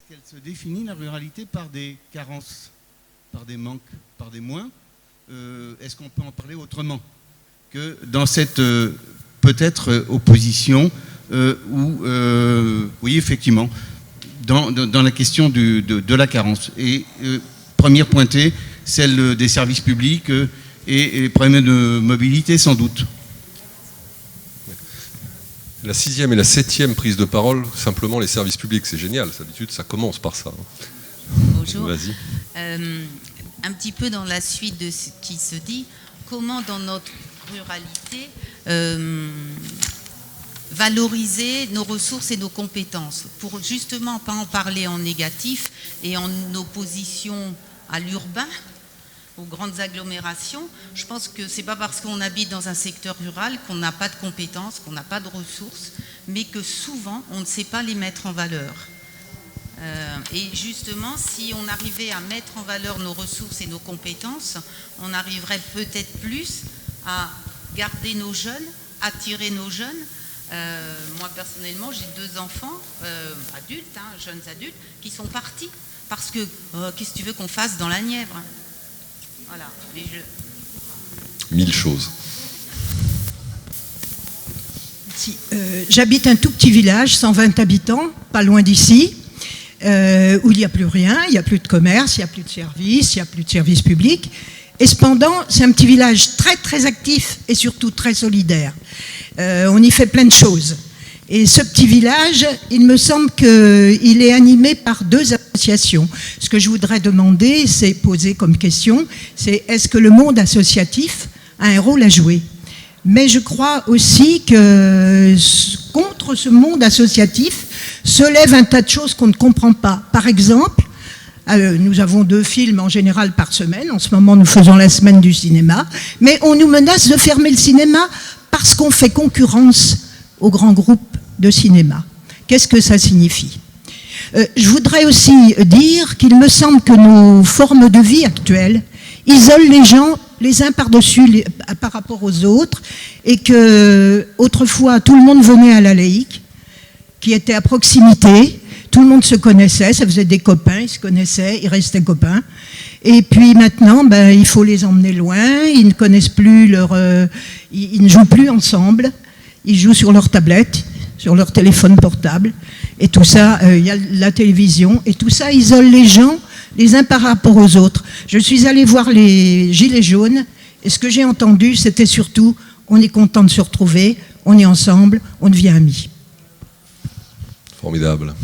qu'elle se définit, la ruralité, par des carences, par des manques, par des moins. Est-ce qu'on peut en parler autrement que dans cette peut-être opposition où, oui, effectivement, dans la question de la carence. Et première pointée, celle des services publics et les problèmes de mobilité, sans doute. La 6e et la 7e prise de parole, simplement les services publics, c'est génial. D'habitude, ça commence par ça. Bonjour. Vas-y. Un petit peu dans la suite de ce qui se dit, comment dans notre ruralité valoriser nos ressources et nos compétences pour justement pas en parler en négatif et en opposition à l'urbain, aux grandes agglomérations. Je pense que c'est pas parce qu'on habite dans un secteur rural qu'on n'a pas de compétences, qu'on n'a pas de ressources, mais que souvent on ne sait pas les mettre en valeur. Et justement, si on arrivait à mettre en valeur nos ressources et nos compétences, on arriverait peut-être plus à garder nos jeunes, attirer nos jeunes. Moi personnellement, j'ai 2 enfants adultes, jeunes adultes, qui sont partis parce que qu'est-ce que tu veux qu'on fasse dans la Nièvre? Voilà. Les jeux. 1000 choses. J'habite un tout petit village, 120 habitants, pas loin d'ici, où il n'y a plus rien, il n'y a plus de commerce, il n'y a plus de services, il n'y a plus de services publics. Et cependant, c'est un petit village très très actif et surtout très solidaire. On y fait plein de choses. Et ce petit village, il me semble qu'il est animé par 2 associations. Ce que je voudrais demander, c'est poser comme question, c'est est-ce que le monde associatif a un rôle à jouer? Mais je crois aussi que contre ce monde associatif se lève un tas de choses qu'on ne comprend pas. Par exemple, nous avons 2 films en général par semaine. En ce moment, nous faisons la semaine du cinéma. Mais on nous menace de fermer le cinéma parce qu'on fait concurrence aux grands groupes de cinéma. Qu'est-ce que ça signifie? Je voudrais aussi dire qu'il me semble que nos formes de vie actuelles isolent les gens les uns par-dessus par rapport aux autres, et que autrefois tout le monde venait à la laïque, qui était à proximité, tout le monde se connaissait, ça faisait des copains, ils se connaissaient, ils restaient copains. Et puis maintenant, il faut les emmener loin, ils ne connaissent plus ils ne jouent plus ensemble, ils jouent sur leur tablette, sur leur téléphone portable, et tout ça, il y a la télévision, et tout ça isole les gens les uns par rapport aux autres. Je suis allée voir les Gilets jaunes, et ce que j'ai entendu, c'était surtout, on est content de se retrouver, on est ensemble, on devient amis. Formidable.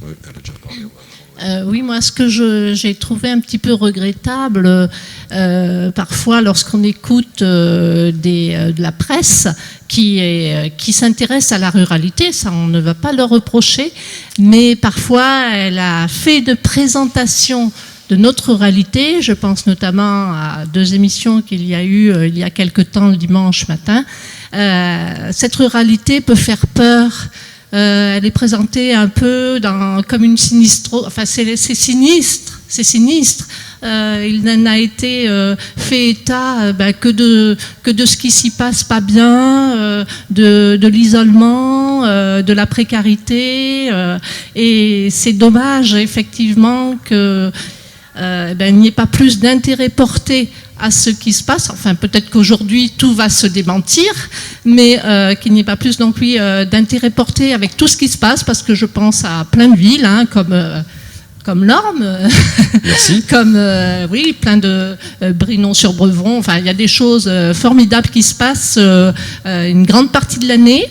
Oui, elle a déjà parlé. Oui, moi, ce que j'ai trouvé un petit peu regrettable, parfois, lorsqu'on écoute de la presse qui s'intéresse à la ruralité, ça, on ne va pas leur reprocher, mais parfois, elle a fait de présentation de notre ruralité. Je pense notamment à 2 émissions qu'il y a eu il y a quelque temps, le dimanche matin. Cette ruralité peut faire peur. Elle est présentée un peu comme une sinistre. Enfin, c'est sinistre, c'est sinistre. Il n'a été fait état que de ce qui s'y passe pas bien, de l'isolement, de la précarité. Et c'est dommage, effectivement, que il n'y ait pas plus d'intérêt porté à ce qui se passe. Enfin, peut-être qu'aujourd'hui, tout va se démentir, mais qu'il n'y ait pas plus non plus d'intérêt porté avec tout ce qui se passe, parce que je pense à plein de villes, comme Lorme, comme oui, plein de Brinon-sur-Brevron. Enfin, il y a des choses formidables qui se passent une grande partie de l'année.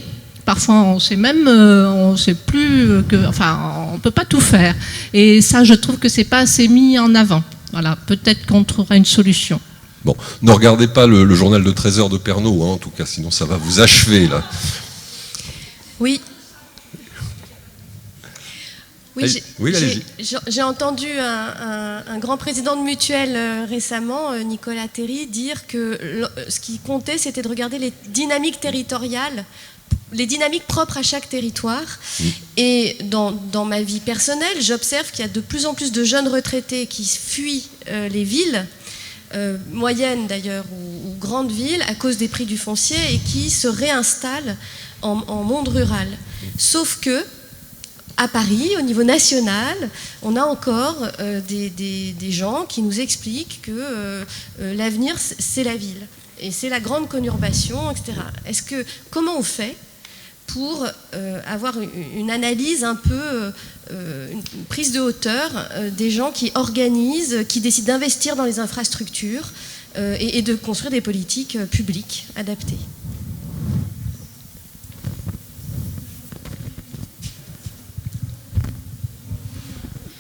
Parfois, on sait plus enfin, on peut pas tout faire. Et ça, je trouve que c'est pas assez mis en avant. Voilà, peut-être qu'on trouvera une solution. Bon, ne regardez pas le journal de 13h de Pernod, en tout cas, sinon ça va vous achever, là. Oui. Oui, allez-y. J'ai entendu un grand président de mutuelle récemment, Nicolas Terry, dire que ce qui comptait, c'était de regarder les dynamiques territoriales, les dynamiques propres à chaque territoire. Et dans ma vie personnelle, j'observe qu'il y a de plus en plus de jeunes retraités qui fuient les villes, moyennes d'ailleurs, ou grandes villes, à cause des prix du foncier, et qui se réinstallent en monde rural. Sauf que, à Paris, au niveau national, on a encore des gens qui nous expliquent que l'avenir, c'est la ville. Et c'est la grande conurbation, etc. Comment on fait pour avoir une analyse un peu, une prise de hauteur des gens qui organisent, qui décident d'investir dans les infrastructures et de construire des politiques publiques adaptées?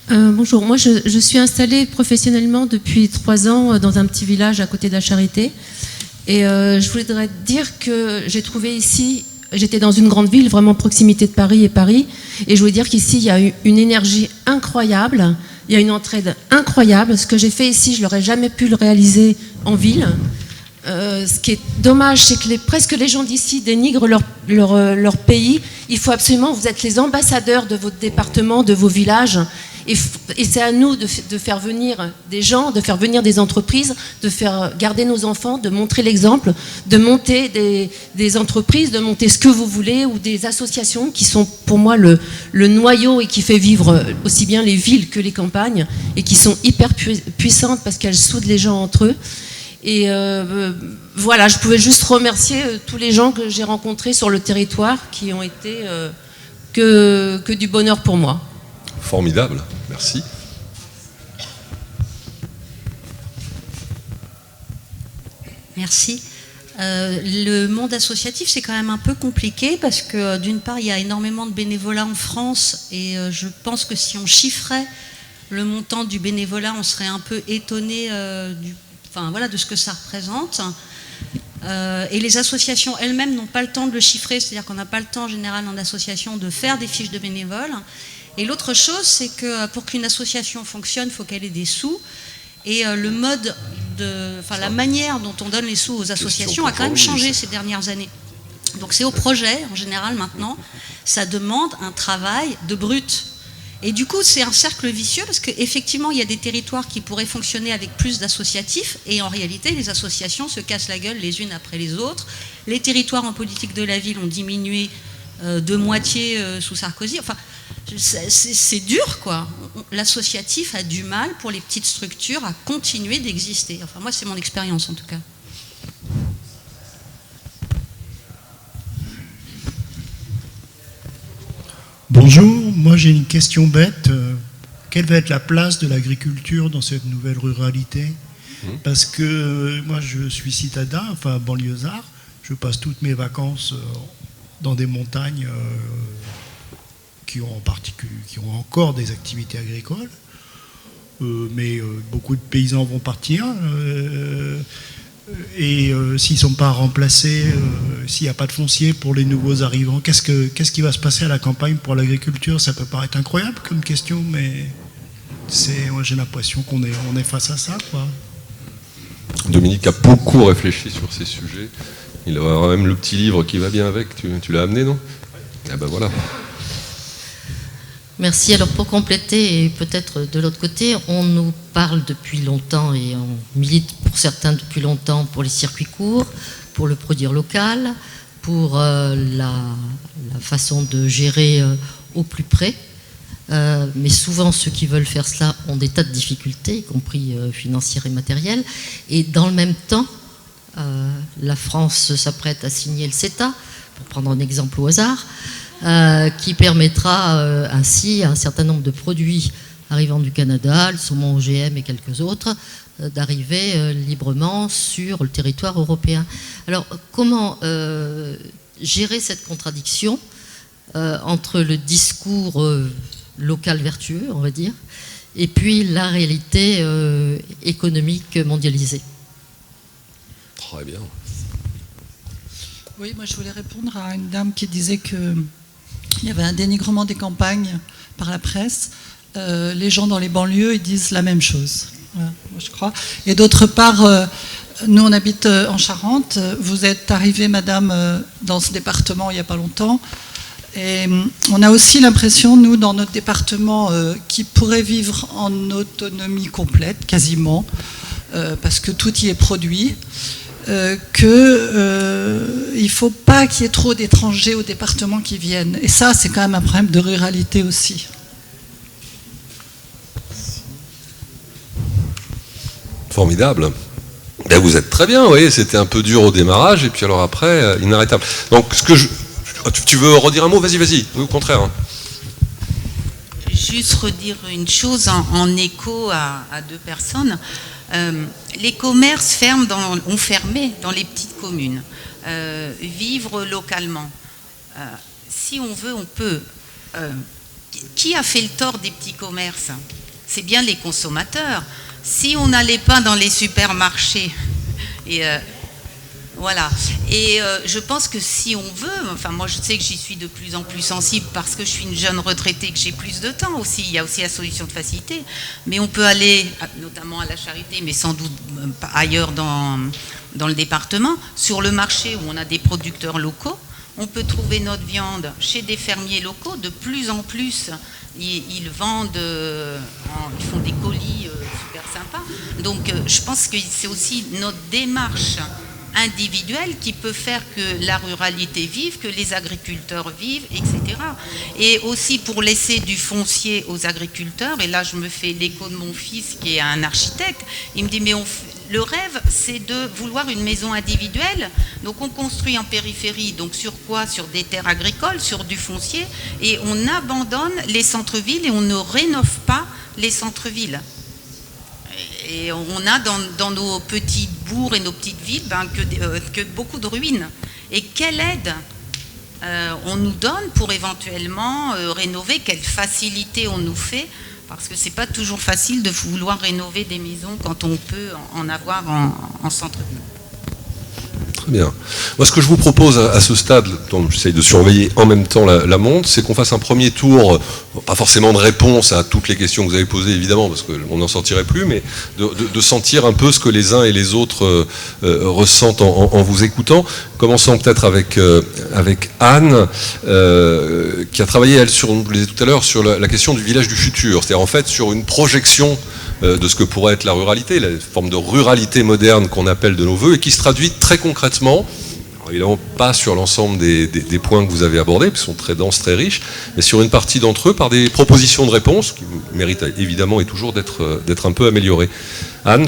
Bonjour, moi je suis installée professionnellement depuis 3 ans dans un petit village à côté de la Charité. Et je voudrais dire que j'ai trouvé ici, j'étais dans une grande ville, vraiment proximité de Paris, et je voulais dire qu'ici il y a une énergie incroyable, il y a une entraide incroyable. Ce que j'ai fait ici, je n'aurais jamais pu le réaliser en ville. Ce qui est dommage, c'est que presque les gens d'ici dénigrent leur pays. Il faut absolument, vous êtes les ambassadeurs de votre département, de vos villages. Et c'est à nous de faire venir des gens, de faire venir des entreprises, de faire garder nos enfants, de montrer l'exemple, de monter des entreprises, de monter ce que vous voulez, ou des associations qui sont pour moi le noyau et qui fait vivre aussi bien les villes que les campagnes, et qui sont hyper puissantes parce qu'elles soudent les gens entre eux. Et voilà, je pouvais juste remercier tous les gens que j'ai rencontrés sur le territoire qui ont été que du bonheur pour moi. Formidable, merci. Merci. Le monde associatif, c'est quand même un peu compliqué parce que d'une part, il y a énormément de bénévolat en France et je pense que si on chiffrait le montant du bénévolat, on serait un peu étonné de ce que ça représente. Et les associations elles-mêmes n'ont pas le temps de le chiffrer, c'est-à-dire qu'on n'a pas le temps en général en association de faire des fiches de bénévoles. Et l'autre chose, c'est que pour qu'une association fonctionne, il faut qu'elle ait des sous. Et la manière dont on donne les sous aux associations a quand même changé ces dernières années. Donc c'est au projet, en général, maintenant. Ça demande un travail de brut. Et du coup, c'est un cercle vicieux parce qu'effectivement, il y a des territoires qui pourraient fonctionner avec plus d'associatifs. Et en réalité, les associations se cassent la gueule les unes après les autres. Les territoires en politique de la ville ont diminué de moitié sous Sarkozy. Enfin, c'est dur, quoi. L'associatif a du mal, pour les petites structures, à continuer d'exister. Enfin, moi, c'est mon expérience, en tout cas. Bonjour, moi j'ai une question bête. Quelle va être la place de l'agriculture dans cette nouvelle ruralité? Parce que moi je suis citadin, enfin banlieusard, je passe toutes mes vacances dans des montagnes qui ont encore des activités agricoles, mais beaucoup de paysans vont partir. Et s'ils ne sont pas remplacés, s'il n'y a pas de foncier pour les nouveaux arrivants, qu'est-ce qui va se passer à la campagne pour l'agriculture? Ça peut paraître incroyable comme question, mais moi j'ai l'impression qu'on est face à ça, quoi. Dominique a beaucoup réfléchi sur ces sujets. Il a même le petit livre qui va bien avec. Tu l'as amené, non? Ah ben voilà. Merci. Alors pour compléter, et peut-être de l'autre côté, on nous parle depuis longtemps et on milite pour certains depuis longtemps pour les circuits courts, pour le produire local, pour la façon de gérer au plus près. Mais souvent, ceux qui veulent faire cela ont des tas de difficultés, y compris financières et matérielles. Et dans le même temps, la France s'apprête à signer le CETA, pour prendre un exemple au hasard, qui permettra ainsi à un certain nombre de produits arrivant du Canada, le saumon OGM et quelques autres, d'arriver librement sur le territoire européen. Alors, comment gérer cette contradiction entre le discours local vertueux, on va dire, et puis la réalité économique mondialisée? Très bien. Oui, moi je voulais répondre à une dame qui disait qu'il y avait un dénigrement des campagnes par la presse. Les gens dans les banlieues, ils disent la même chose, voilà, moi, je crois. Et d'autre part, nous on habite en Charente. Vous êtes arrivée, madame, dans ce département il n'y a pas longtemps. Et on a aussi l'impression, nous, dans notre département, qui pourrait vivre en autonomie complète, quasiment, parce que tout y est produit. qu'il ne faut pas qu'il y ait trop d'étrangers au département qui viennent. Et ça, c'est quand même un problème de ruralité aussi. Formidable. Ben, vous êtes très bien, vous voyez, c'était un peu dur au démarrage, et puis alors après, inarrêtable. Donc, tu veux redire un mot? Vas-y, oui, au contraire. Hein. Juste redire une chose en écho à deux personnes. Les commerces ont fermé dans les petites communes. Vivre localement. Si on veut, on peut. Qui a fait le tort des petits commerces? C'est bien les consommateurs. Si on n'allait pas dans les supermarchés, voilà. Et je pense que si on veut, enfin moi je sais que j'y suis de plus en plus sensible parce que je suis une jeune retraitée, que j'ai plus de temps aussi, il y a aussi la solution de facilité, mais on peut aller, notamment à la Charité, mais sans doute ailleurs dans le département, sur le marché où on a des producteurs locaux, on peut trouver notre viande chez des fermiers locaux, de plus en plus ils vendent, ils font des colis super sympas, donc je pense que c'est aussi notre démarche individuelle qui peut faire que la ruralité vive, que les agriculteurs vivent, etc. Et aussi pour laisser du foncier aux agriculteurs, et là je me fais l'écho de mon fils qui est un architecte, il me dit mais le rêve c'est de vouloir une maison individuelle, donc on construit en périphérie, donc sur quoi? Sur des terres agricoles, sur du foncier, et on abandonne les centres-villes et on ne rénove pas les centres-villes. Et on a dans nos petits bourgs et nos petites villes que beaucoup de ruines. Et quelle aide on nous donne pour éventuellement rénover? Quelle facilité on nous fait? Parce que c'est pas toujours facile de vouloir rénover des maisons quand on peut en avoir en centre-ville. Très bien. Moi, ce que je vous propose à ce stade, dont j'essaye de surveiller en même temps la montre, c'est qu'on fasse un premier tour, pas forcément de réponse à toutes les questions que vous avez posées, évidemment, parce qu'on n'en sortirait plus, mais de sentir un peu ce que les uns et les autres ressentent en vous écoutant. Commençons peut-être avec Anne, qui a travaillé, elle, je vous le disais tout à l'heure, sur la question du village du futur, c'est-à-dire en fait sur une projection de ce que pourrait être la ruralité, la forme de ruralité moderne qu'on appelle de nos voeux, et qui se traduit très concrètement, alors évidemment pas sur l'ensemble des points que vous avez abordés, qui sont très denses, très riches, mais sur une partie d'entre eux par des propositions de réponse, qui méritent évidemment et toujours d'être un peu améliorées. Anne,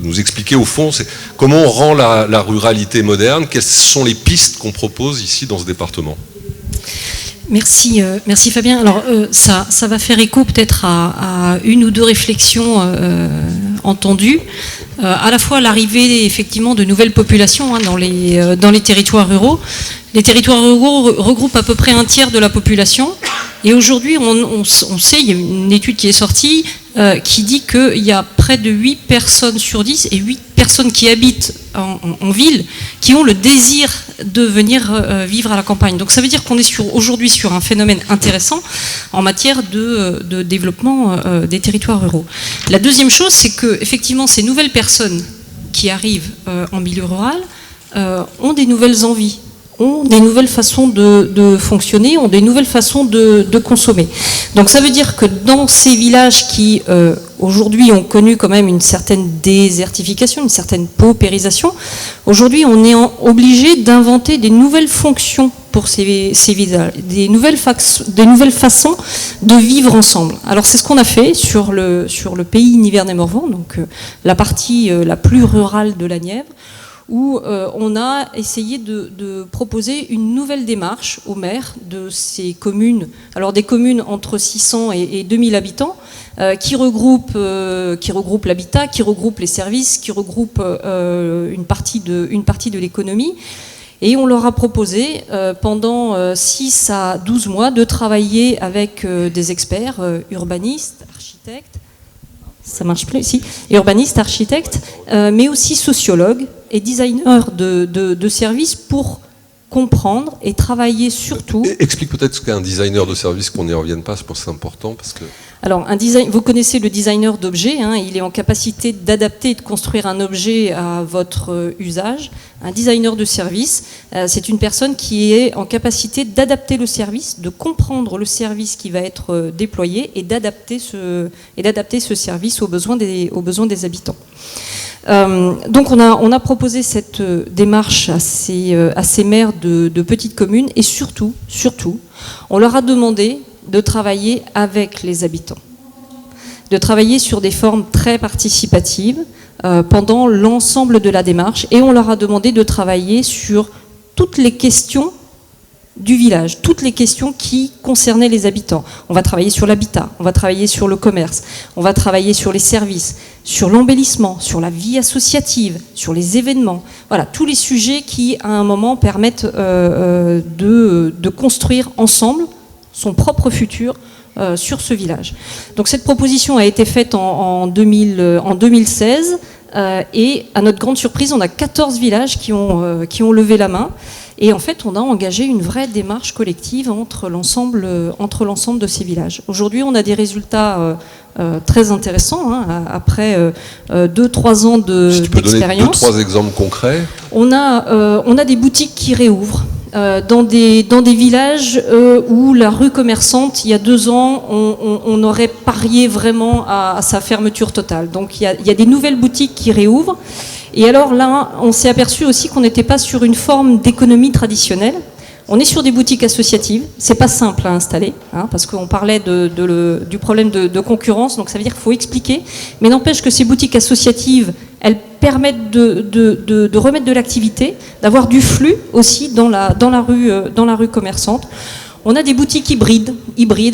nous expliquer au fond comment on rend la ruralité moderne, quelles sont les pistes qu'on propose ici dans ce département. Merci Fabien. Alors ça va faire écho peut-être à une ou deux réflexions entendues. À la fois l'arrivée effectivement de nouvelles populations dans les territoires ruraux. Les territoires ruraux regroupent à peu près un tiers de la population. Et aujourd'hui, on sait, il y a une étude qui est sortie qui dit qu'il y a près de 8 personnes sur 10 et 8 personnes qui habitent en ville qui ont le désir de venir vivre à la campagne. Donc ça veut dire qu'on est aujourd'hui sur un phénomène intéressant en matière de développement des territoires ruraux. La deuxième chose, c'est que effectivement ces nouvelles personnes qui arrivent en milieu rural ont des nouvelles envies, ont des nouvelles façons de fonctionner, ont des nouvelles façons de consommer. Donc ça veut dire que dans ces villages qui aujourd'hui ont connu quand même une certaine désertification, une certaine paupérisation, aujourd'hui on est obligé d'inventer des nouvelles fonctions pour ces villages, des nouvelles façons de vivre ensemble. Alors c'est ce qu'on a fait sur le pays Nivernais-Morvan, donc la partie la plus rurale de la Nièvre, où on a essayé de proposer une nouvelle démarche aux maires de ces communes, alors des communes entre 600 et 2000 habitants, qui regroupent l'habitat, qui regroupent les services, qui regroupent une partie de l'économie. Et on leur a proposé pendant 6 à 12 mois de travailler avec des experts, urbanistes, architectes, ça marche plus ici, urbanistes, architectes, mais aussi sociologues et designers de services pour comprendre et travailler surtout... Explique peut-être ce qu'est un designer de service, qu'on n'y revienne pas, c'est important parce que... Alors, vous connaissez le designer d'objets, il est en capacité d'adapter et de construire un objet à votre usage. Un designer de service, c'est une personne qui est en capacité d'adapter le service, de comprendre le service qui va être déployé et d'adapter ce service aux besoins des habitants. Donc on a proposé cette démarche à ces maires de petites communes et surtout, on leur a demandé de travailler avec les habitants, de travailler sur des formes très participatives pendant l'ensemble de la démarche, et on leur a demandé de travailler sur toutes les questions du village, toutes les questions qui concernaient les habitants. On va travailler sur l'habitat, on va travailler sur le commerce, on va travailler sur les services, sur l'embellissement, sur la vie associative, sur les événements. Voilà, tous les sujets qui, à un moment, permettent de construire ensemble son propre futur sur ce village. Donc cette proposition a été faite en 2016 et à notre grande surprise, on a 14 villages qui ont levé la main. Et en fait, on a engagé une vraie démarche collective entre l'ensemble de ces villages. Aujourd'hui, on a des résultats très intéressants, hein, après 2-3 ans d'expérience. Si tu peux donner 2-3 exemples concrets. On a des boutiques qui réouvrent. Dans des villages où la rue commerçante, il y a 2 ans, on aurait parié vraiment à sa fermeture totale. Donc il y a des nouvelles boutiques qui réouvrent. Et alors là, on s'est aperçu aussi qu'on n'était pas sur une forme d'économie traditionnelle. On est sur des boutiques associatives. C'est pas simple à installer, hein, parce qu'on parlait du problème de concurrence. Donc ça veut dire qu'il faut expliquer. Mais n'empêche que ces boutiques associatives, elles permettent de remettre de l'activité, d'avoir du flux aussi dans la rue commerçante. On a des boutiques hybrides.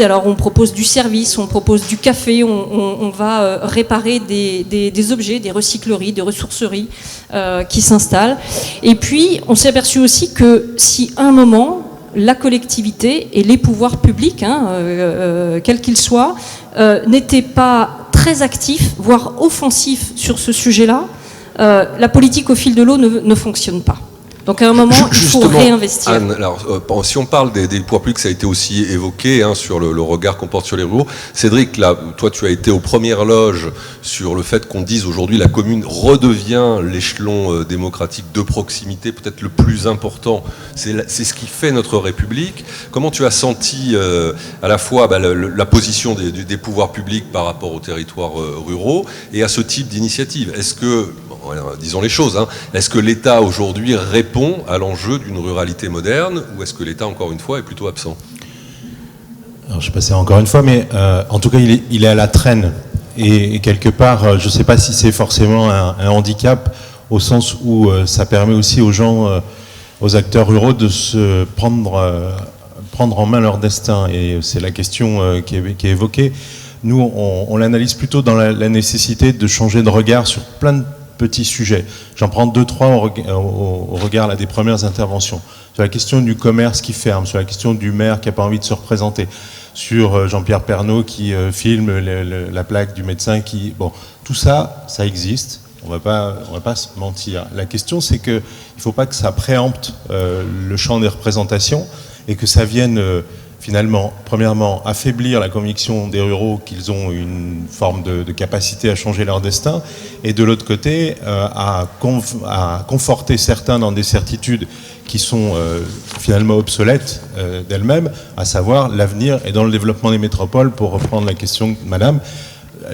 Alors on propose du service, on propose du café, on va réparer des objets, des recycleries, des ressourceries qui s'installent. Et puis on s'est aperçu aussi que si à un moment la collectivité et les pouvoirs publics, hein, quels qu'ils soient, n'étaient pas très actifs, voire offensifs sur ce sujet-là, la politique au fil de l'eau ne fonctionne pas. Donc à un moment, il faut réinvestir. Anne, alors, si on parle des pouvoirs publics, ça a été aussi évoqué, hein, sur le regard qu'on porte sur les ruraux. Cédric, là, toi tu as été aux premières loges sur le fait qu'on dise aujourd'hui la commune redevient l'échelon démocratique de proximité peut-être le plus important. C'est ce qui fait notre République. Comment tu as senti à la fois la position des pouvoirs publics par rapport aux territoires ruraux et à ce type d'initiative? Est-ce que, disons les choses, hein, est-ce que l'État aujourd'hui répond à l'enjeu d'une ruralité moderne, ou est-ce que l'État, encore une fois, est plutôt absent? Alors, je passais encore une fois, mais en tout cas, il est à la traîne. Et quelque part, je ne sais pas si c'est forcément un handicap, au sens où ça permet aussi aux gens, aux acteurs ruraux, de se prendre en main leur destin. Et c'est la question qui est évoquée. Nous, on l'analyse plutôt dans la nécessité de changer de regard sur plein de petits sujets. J'en prends 2-3 au regard là, des premières interventions. Sur la question du commerce qui ferme, sur la question du maire qui n'a pas envie de se représenter, sur Jean-Pierre Pernaut qui filme la plaque du médecin qui... Bon, tout ça, ça existe. On va pas se mentir. La question, c'est qu'il ne faut pas que ça préempte le champ des représentations et que ça vienne... finalement, premièrement, affaiblir la conviction des ruraux qu'ils ont une forme de capacité à changer leur destin, et de l'autre côté, à conforter certains dans des certitudes qui sont finalement obsolètes d'elles-mêmes, à savoir l'avenir est dans le développement des métropoles, pour reprendre la question de Madame,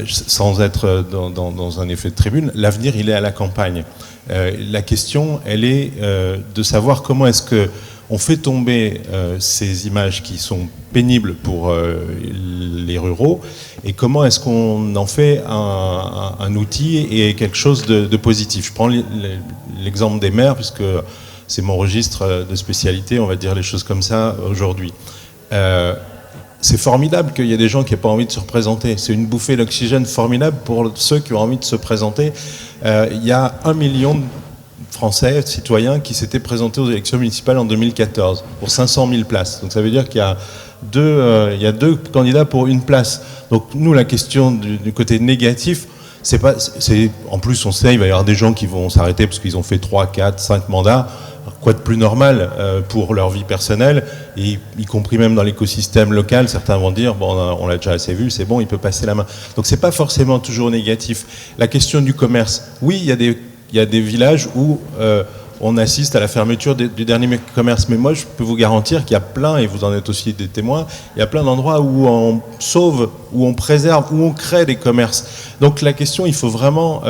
sans être dans un effet de tribune, l'avenir il est à la campagne. La question, elle est de savoir comment est-ce que on fait tomber ces images qui sont pénibles pour les ruraux, et comment est-ce qu'on en fait un outil et quelque chose de positif. Je prends l'exemple des maires, puisque c'est mon registre de spécialité, on va dire les choses comme ça aujourd'hui. C'est formidable qu'il y ait des gens qui n'aient pas envie de se représenter. C'est une bouffée d'oxygène formidable pour ceux qui ont envie de se présenter. Il y a 1 million de Français, citoyens, qui s'étaient présentés aux élections municipales en 2014 pour 500 000 places. Donc ça veut dire qu'il y a deux candidats pour une place. Donc nous, la question du côté négatif, en plus on sait, il va y avoir des gens qui vont s'arrêter parce qu'ils ont fait 3, 4, 5 mandats. Quoi de plus normal pour leur vie personnelle, et y compris même dans l'écosystème local, certains vont dire, bon, on l'a déjà assez vu, c'est bon, il peut passer la main. Donc c'est pas forcément toujours négatif. La question du commerce, oui, il y a des villages où on assiste à la fermeture du dernier commerce, mais moi je peux vous garantir qu'il y a plein, et vous en êtes aussi des témoins, il y a plein d'endroits où on sauve, où on préserve, où on crée des commerces. Donc la question, il faut vraiment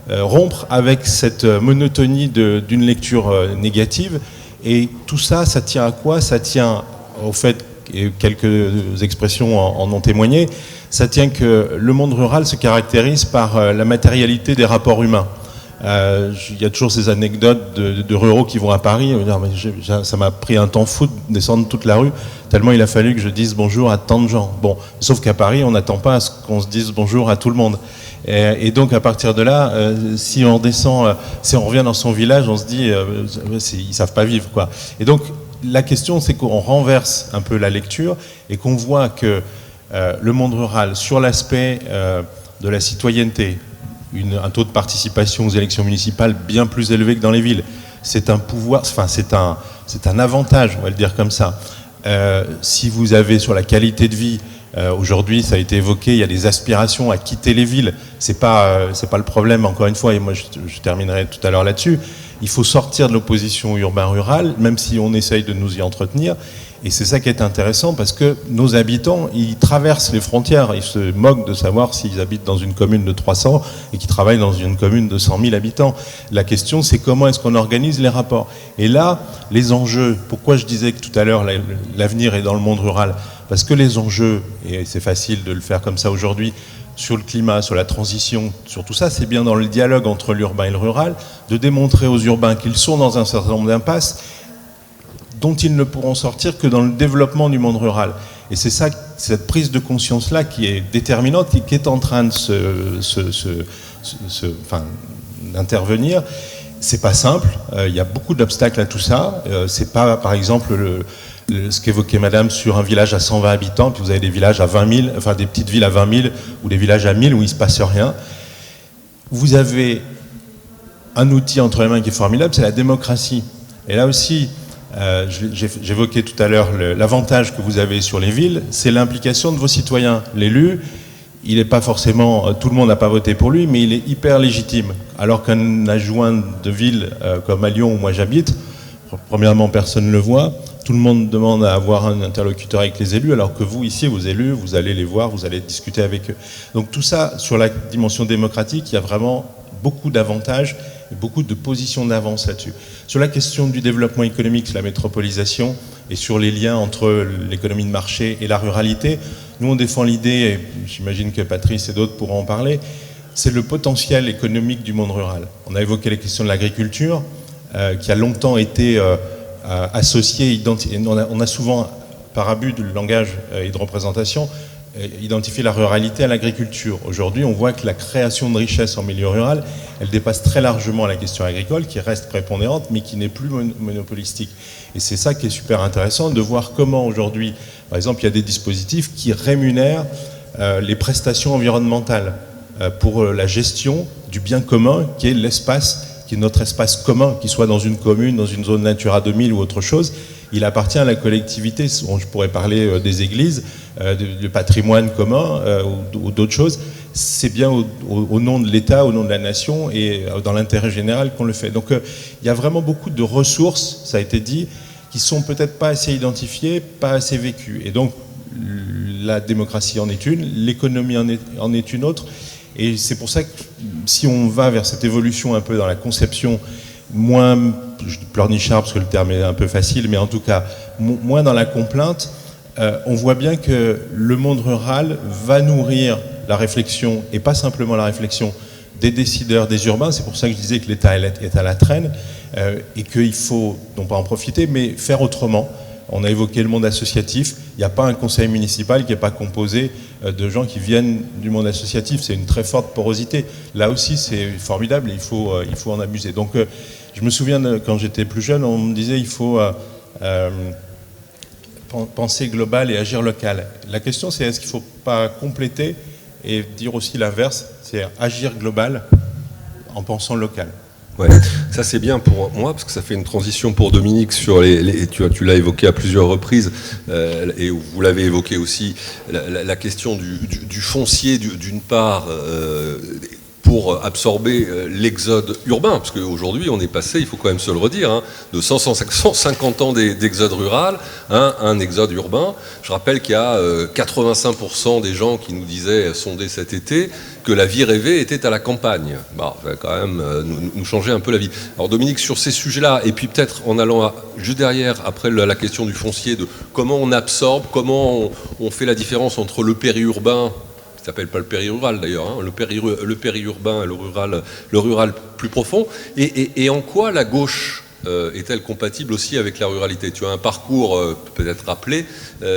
rompre avec cette monotonie d'une lecture négative. Et tout ça, ça tient à quoi? Ça tient au fait, et quelques expressions en ont témoigné, ça tient que le monde rural se caractérise par la matérialité des rapports humains. Il y a toujours ces anecdotes de ruraux qui vont à Paris, ça m'a pris un temps fou de descendre toute la rue, tellement il a fallu que je dise bonjour à tant de gens. Bon, sauf qu'à Paris, on n'attend pas à ce qu'on se dise bonjour à tout le monde. Et donc à partir de là, si on descend, si on revient dans son village, on se dit, ils savent pas vivre, quoi. Et donc la question, c'est qu'on renverse un peu la lecture et qu'on voit que le monde rural, sur l'aspect de la citoyenneté, un taux de participation aux élections municipales bien plus élevé que dans les villes. C'est un pouvoir, enfin c'est un avantage, on va le dire comme ça. Si vous avez sur la qualité de vie, aujourd'hui ça a été évoqué, il y a des aspirations à quitter les villes. C'est pas le problème, encore une fois, et moi je terminerai tout à l'heure là-dessus. Il faut sortir de l'opposition urbain-rural, même si on essaye de nous y entretenir. Et c'est ça qui est intéressant, parce que nos habitants, ils traversent les frontières. Ils se moquent de savoir s'ils habitent dans une commune de 300 et qu'ils travaillent dans une commune de 100 000 habitants. La question, c'est comment est-ce qu'on organise les rapports. Et là, les enjeux, pourquoi je disais que tout à l'heure, l'avenir est dans le monde rural? Parce que les enjeux, et c'est facile de le faire comme ça aujourd'hui, sur le climat, sur la transition, sur tout ça, c'est bien dans le dialogue entre l'urbain et le rural, de démontrer aux urbains qu'ils sont dans un certain nombre d'impasses dont ils ne pourront sortir que dans le développement du monde rural. Et c'est ça, cette prise de conscience-là qui est déterminante et qui est en train de d'intervenir. C'est pas simple, il y a beaucoup d'obstacles à tout ça. C'est pas, par exemple, ce qu'évoquait madame sur un village à 120 habitants, puis vous avez des villages à 20 000, enfin des petites villes à 20 000, ou des villages à 1000 où il ne se passe rien. Vous avez un outil entre les mains qui est formidable, c'est la démocratie. Et là aussi, j'évoquais tout à l'heure l'avantage que vous avez sur les villes, c'est l'implication de vos citoyens. L'élu, il n'est pas forcément, tout le monde n'a pas voté pour lui, mais il est hyper légitime. Alors qu'un adjoint de ville comme à Lyon où moi j'habite, premièrement personne ne le voit, tout le monde demande à avoir un interlocuteur avec les élus, alors que vous ici, vos élus, vous allez les voir, vous allez discuter avec eux. Donc tout ça, sur la dimension démocratique, il y a vraiment beaucoup d'avantages, beaucoup de positions d'avance là-dessus. Sur la question du développement économique, sur la métropolisation et sur les liens entre l'économie de marché et la ruralité, nous on défend l'idée, et j'imagine que Patrice et d'autres pourront en parler, c'est le potentiel économique du monde rural. On a évoqué les questions de l'agriculture, qui a longtemps été associée, on a souvent, par abus de langage et de représentation, identifier la ruralité à l'agriculture. Aujourd'hui, on voit que la création de richesse en milieu rural, elle dépasse très largement la question agricole, qui reste prépondérante, mais qui n'est plus monopolistique. Et c'est ça qui est super intéressant, de voir comment aujourd'hui, par exemple, il y a des dispositifs qui rémunèrent les prestations environnementales pour la gestion du bien commun, qui est l'espace, qui est notre espace commun, qu'il soit dans une commune, dans une zone Natura 2000 ou autre chose. Il appartient à la collectivité. Je pourrais parler des églises, du patrimoine commun ou d'autres choses. C'est bien au nom de l'État, au nom de la nation et dans l'intérêt général qu'on le fait. Donc il y a vraiment beaucoup de ressources, ça a été dit, qui sont peut-être pas assez identifiées, pas assez vécues. Et donc la démocratie en est une, l'économie en est une autre. Et c'est pour ça que si on va vers cette évolution un peu dans la conception moins, je dis pleurnichard parce que le terme est un peu facile, mais en tout cas moins dans la complainte, on voit bien que le monde rural va nourrir la réflexion, et pas simplement la réflexion des décideurs, des urbains. C'est pour ça que je disais que l'État est à la traîne, et qu'il faut non pas en profiter, mais faire autrement. On a évoqué le monde associatif. Il n'y a pas un conseil municipal qui n'est pas composé de gens qui viennent du monde associatif. C'est une très forte porosité. Là aussi, c'est formidable et il faut en abuser. Donc, je me souviens, quand j'étais plus jeune, on me disait il faut penser global et agir local. La question, c'est est-ce qu'il ne faut pas compléter et dire aussi l'inverse, c'est agir global en pensant local. Ouais, ça c'est bien pour moi parce que ça fait une transition pour Dominique sur tu l'as évoqué à plusieurs reprises et vous l'avez évoqué aussi, la question du foncier d'une part pour absorber l'exode urbain, parce qu'aujourd'hui on est passé, il faut quand même se le redire, hein, de 150 ans d'exode rural à un exode urbain. Je rappelle qu'il y a 85% des gens qui nous disaient, sondés cet été, que la vie rêvée était à la campagne. Bah, ça va quand même nous changer un peu la vie. Alors Dominique, sur ces sujets-là, et puis peut-être en allant juste derrière, après la question du foncier, de comment on absorbe, comment on fait la différence entre le périurbain, qui s'appelle pas le périrural d'ailleurs, hein, le périurbain et le rural plus profond, et en quoi la gauche est-elle compatible aussi avec la ruralité? Tu as un parcours peut-être rappelé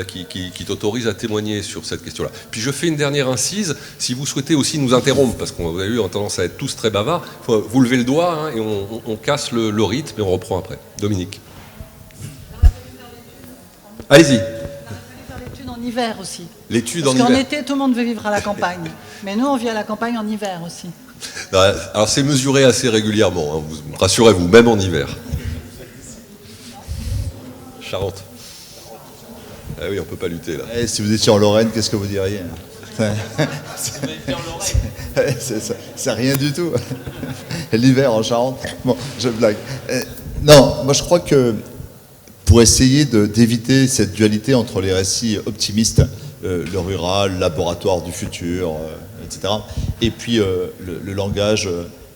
qui t'autorise à témoigner sur cette question-là. Puis je fais une dernière incise, si vous souhaitez aussi nous interrompre, parce qu'on a eu tendance à être tous très bavards, vous levez le doigt hein, et on casse le rythme et on reprend après. Dominique. Allez-y. L'étude en hiver aussi. L'étude en hiver. Parce qu'en été, tout le monde veut vivre à la campagne. Mais nous, on vit à la campagne en hiver aussi. Alors c'est mesuré assez régulièrement, hein, rassurez-vous, même en hiver. Charente. Ah oui, on peut pas lutter là. Si vous étiez en Lorraine, qu'est-ce que vous diriez? C'est rien du tout. L'hiver en Charente. Bon, je blague. Non, moi je crois que pour essayer d'éviter cette dualité entre les récits optimistes, le rural, le laboratoire du futur, etc., et puis le langage,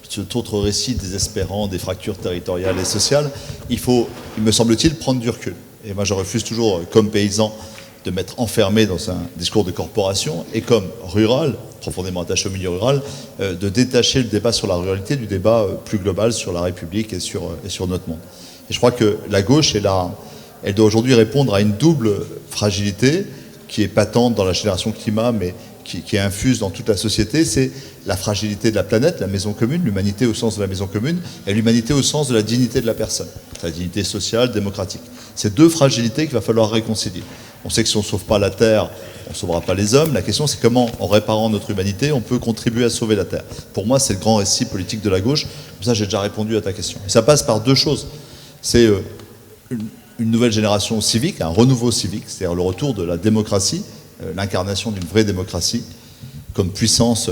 cet autre récit désespérant des fractures territoriales et sociales, il faut, il me semble-t-il, prendre du recul. Et moi je refuse toujours, comme paysan, de m'être enfermé dans un discours de corporation, et comme rural, profondément attaché au milieu rural, de détacher le débat sur la ruralité du débat plus global sur la République et sur notre monde. Et je crois que la gauche est là, elle doit aujourd'hui répondre à une double fragilité qui est patente dans la génération climat, mais qui est infuse dans toute la société, c'est la fragilité de la planète, la maison commune, l'humanité au sens de la maison commune, et l'humanité au sens de la dignité de la personne, la dignité sociale, démocratique. C'est deux fragilités qu'il va falloir réconcilier. On sait que si on ne sauve pas la Terre, on ne sauvera pas les hommes. La question, c'est comment, en réparant notre humanité, on peut contribuer à sauver la Terre. Pour moi, c'est le grand récit politique de la gauche. Comme ça, j'ai déjà répondu à ta question. Et ça passe par deux choses. C'est une nouvelle génération civique, un renouveau civique, c'est-à-dire le retour de la démocratie, l'incarnation d'une vraie démocratie comme puissance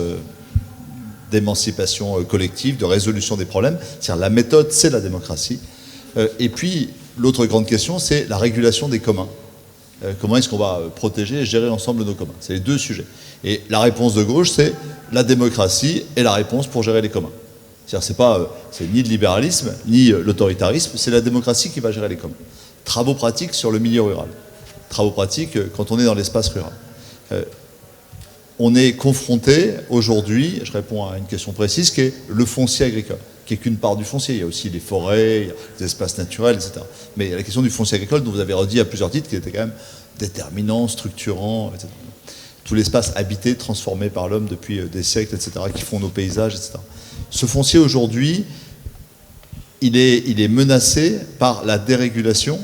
d'émancipation collective, de résolution des problèmes. C'est-à-dire la méthode, c'est la démocratie. Et puis, l'autre grande question, c'est la régulation des communs. Comment est-ce qu'on va protéger et gérer l'ensemble de nos communs? C'est les deux sujets. Et la réponse de gauche, c'est la démocratie et la réponse pour gérer les communs. C'est-à-dire, c'est ni le libéralisme, ni l'autoritarisme, c'est la démocratie qui va gérer les communs. Travaux pratiques sur le milieu rural. Travaux pratiques quand on est dans l'espace rural. On est confronté aujourd'hui, je réponds à une question précise, qui est le foncier agricole, qui n'est qu'une part du foncier. Il y a aussi les forêts, il y a les espaces naturels, etc. Mais il y a la question du foncier agricole, dont vous avez redit à plusieurs titres, qui était quand même déterminant, structurant, etc. Tout l'espace habité, transformé par l'homme depuis des siècles, etc., qui font nos paysages, etc. Ce foncier, aujourd'hui, il est menacé par la dérégulation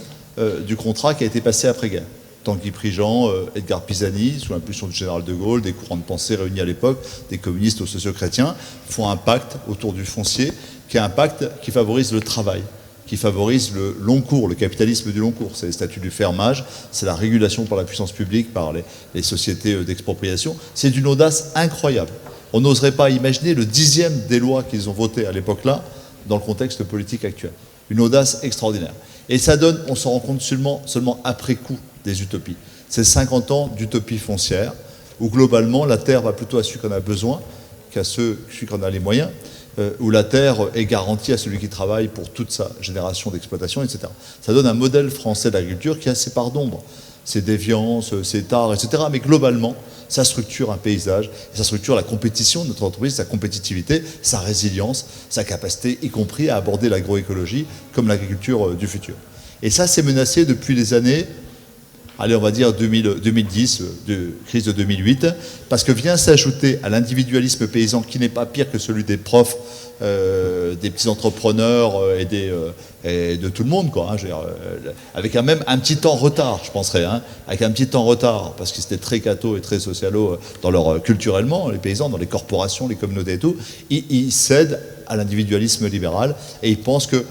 du contrat qui a été passé après-guerre. Tanguy Prigent, Edgar Pisani, sous l'impulsion du général de Gaulle, des courants de pensée réunis à l'époque, des communistes aux socio-chrétiens, font un pacte autour du foncier, qui est un pacte qui favorise le travail, qui favorise le long cours, le capitalisme du long cours. C'est les statuts du fermage, c'est la régulation par la puissance publique, par les sociétés d'expropriation. C'est d'une audace incroyable. On n'oserait pas imaginer le 10e des lois qu'ils ont votées à l'époque-là dans le contexte politique actuel. Une audace extraordinaire. Et ça donne, on s'en rend compte seulement après coup, des utopies. C'est 50 ans d'utopie foncière, où globalement la terre va plutôt à celui qu'on a besoin qu'à celui qu'on a les moyens, où la terre est garantie à celui qui travaille pour toute sa génération d'exploitation, etc. Ça donne un modèle français d'agriculture qui a ses parts d'ombre, ses déviances, ses tares, etc. Mais globalement, ça structure un paysage, et ça structure la compétition de notre entreprise, sa compétitivité, sa résilience, sa capacité, y compris à aborder l'agroécologie comme l'agriculture du futur. Et ça, c'est menacé depuis les années, allez, on va dire 2010, de crise de 2008, parce que vient s'ajouter à l'individualisme paysan, qui n'est pas pire que celui des profs, des petits entrepreneurs et de tout le monde, quoi, hein, je veux dire, avec même un petit temps retard, je penserais, hein, avec un petit temps retard, parce qu'ils étaient très catho et très socialo culturellement, les paysans, dans les corporations, les communautés et tout, ils cèdent à l'individualisme libéral et ils pensent que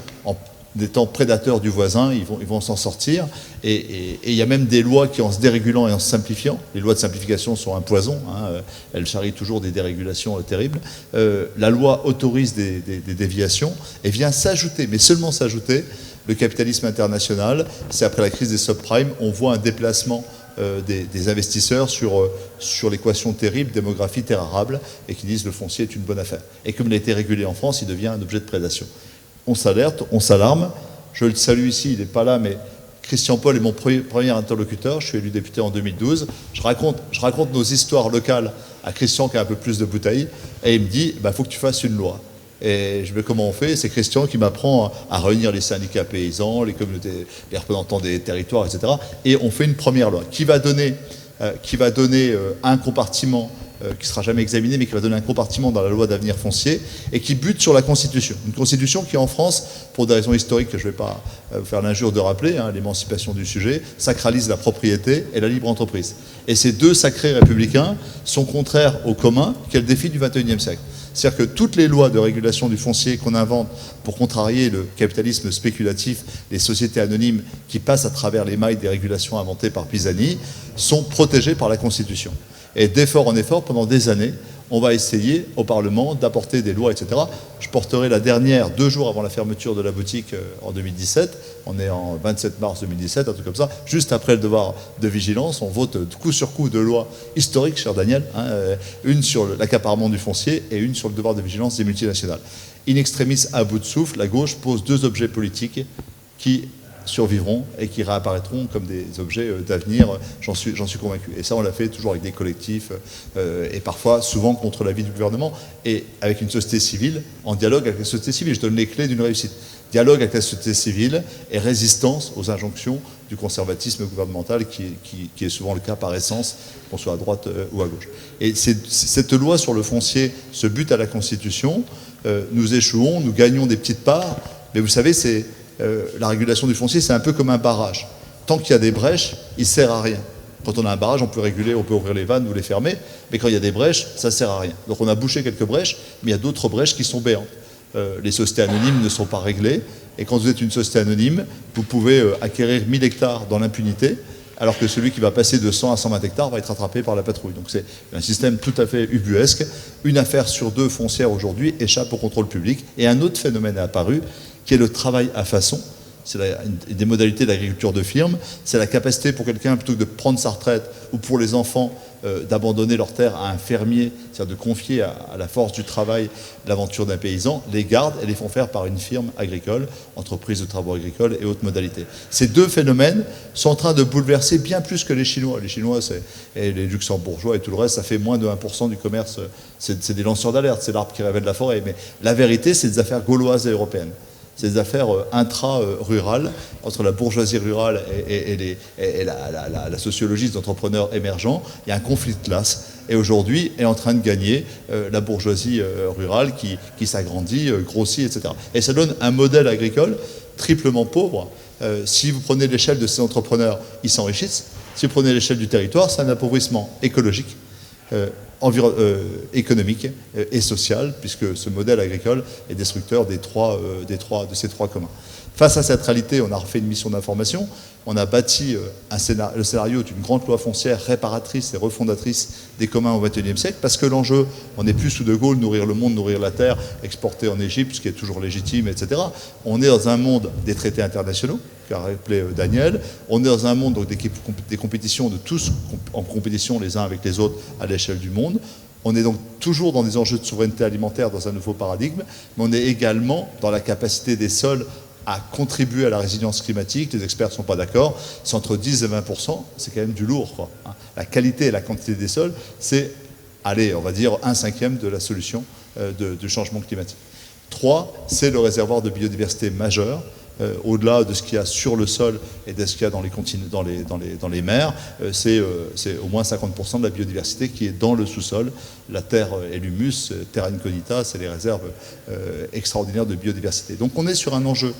étant prédateurs du voisin, ils vont s'en sortir. Et il y a même des lois qui, en se dérégulant et en se simplifiant, les lois de simplification sont un poison, hein, elles charrient toujours des dérégulations terribles, la loi autorise des déviations et vient s'ajouter, mais seulement s'ajouter, le capitalisme international. C'est après la crise des subprimes, on voit un déplacement des investisseurs sur l'équation terrible, démographie, terre arable, et qui disent le foncier est une bonne affaire. Et comme il a été régulé en France, il devient un objet de prédation. On s'alerte, on s'alarme. Je le salue ici, il n'est pas là, mais Christian Paul est mon premier interlocuteur. Je suis élu député en 2012. Je raconte nos histoires locales à Christian qui a un peu plus de bouteilles, et il me dit « faut que tu fasses une loi ». Et je me dis comment on fait. C'est Christian qui m'apprend à réunir les syndicats paysans, les communautés, les représentants des territoires, etc. Et on fait une première loi qui va donner un compartiment qui ne sera jamais examiné, mais qui va donner un compartiment dans la loi d'avenir foncier et qui bute sur la Constitution. Une Constitution qui, en France, pour des raisons historiques que je ne vais pas vous faire l'injure de rappeler, hein, l'émancipation du sujet, sacralise la propriété et la libre entreprise. Et ces deux sacrés républicains sont contraires au commun, qui est le défi du XXIe siècle. C'est-à-dire que toutes les lois de régulation du foncier qu'on invente pour contrarier le capitalisme spéculatif, les sociétés anonymes qui passent à travers les mailles des régulations inventées par Pisani, sont protégées par la Constitution. Et d'effort en effort, pendant des années, on va essayer au Parlement d'apporter des lois, etc. Je porterai la dernière 2 jours avant la fermeture de la boutique en 2017. On est en 27 mars 2017, un truc comme ça. Juste après le devoir de vigilance, on vote coup sur coup 2 lois historiques, cher Daniel, hein, une sur l'accaparement du foncier et une sur le devoir de vigilance des multinationales. In extremis, à bout de souffle, la gauche pose 2 objets politiques qui survivront et qui réapparaîtront comme des objets d'avenir, j'en suis convaincu. Et ça, on l'a fait toujours avec des collectifs et parfois, souvent, contre l'avis du gouvernement et avec une société civile, en dialogue avec la société civile. Je donne les clés d'une réussite. Dialogue avec la société civile et résistance aux injonctions du conservatisme gouvernemental qui est souvent le cas par essence, qu'on soit à droite ou à gauche. Et cette loi sur le foncier se bute à la Constitution, nous échouons, nous gagnons des petites parts, mais vous savez, la régulation du foncier, c'est un peu comme un barrage. Tant qu'il y a des brèches, il ne sert à rien. Quand on a un barrage, on peut réguler, on peut ouvrir les vannes ou les fermer, mais quand il y a des brèches, ça ne sert à rien. Donc on a bouché quelques brèches, mais il y a d'autres brèches qui sont béantes. Les sociétés anonymes ne sont pas réglées, et quand vous êtes une société anonyme, vous pouvez acquérir 1000 hectares dans l'impunité, alors que celui qui va passer de 100 à 120 hectares va être attrapé par la patrouille. Donc c'est un système tout à fait ubuesque. Une affaire sur 2 foncières aujourd'hui échappe au contrôle public, et un autre phénomène est apparu, qui est le travail à façon. C'est des modalités d'agriculture de firme. C'est la capacité pour quelqu'un, plutôt que de prendre sa retraite, ou pour les enfants, d'abandonner leur terre à un fermier, c'est-à-dire de confier à la force du travail l'aventure d'un paysan, les gardent et les font faire par une firme agricole, entreprise de travaux agricoles et autres modalités. Ces 2 phénomènes sont en train de bouleverser bien plus que les Chinois. Les Chinois et les Luxembourgeois et tout le reste, ça fait moins de 1% du commerce. C'est des lanceurs d'alerte, c'est l'arbre qui révèle la forêt. Mais la vérité, c'est des affaires gauloises et européennes. C'est des affaires intra-rurales, entre la bourgeoisie rurale et la sociologie des entrepreneurs émergents. Il y a un conflit de classe. Et aujourd'hui, est en train de gagner la bourgeoisie rurale qui s'agrandit, grossit, etc. Et ça donne un modèle agricole triplement pauvre. Si vous prenez l'échelle de ces entrepreneurs, ils s'enrichissent. Si vous prenez l'échelle du territoire, c'est un appauvrissement écologique, économique et social, puisque ce modèle agricole est destructeur de ces 3 communs. Face à cette réalité, on a refait une mission d'information, on a bâti le scénario d'une grande loi foncière réparatrice et refondatrice des communs au XXIe siècle, parce que l'enjeu, on n'est plus sous De Gaulle, nourrir le monde, nourrir la terre, exporter en Égypte, ce qui est toujours légitime, etc. On est dans un monde des traités internationaux, qu'a rappelé Daniel. On est dans un monde donc, des compétitions de tous en compétition les uns avec les autres à l'échelle du monde. On est donc toujours dans des enjeux de souveraineté alimentaire dans un nouveau paradigme, mais on est également dans la capacité des sols à contribuer à la résilience climatique. Les experts ne sont pas d'accord. C'est entre 10 et 20%, c'est quand même du lourd, quoi. La qualité et la quantité des sols, c'est, allez, on va dire 1/5 de la solution du changement climatique. 3, c'est le réservoir de biodiversité majeur. Au-delà de ce qu'il y a sur le sol et de ce qu'il y a dans les mers, c'est au moins 50% de la biodiversité qui est dans le sous-sol. La terre et l'humus, terra incognita, c'est les réserves extraordinaires de biodiversité. Donc on est sur un enjeu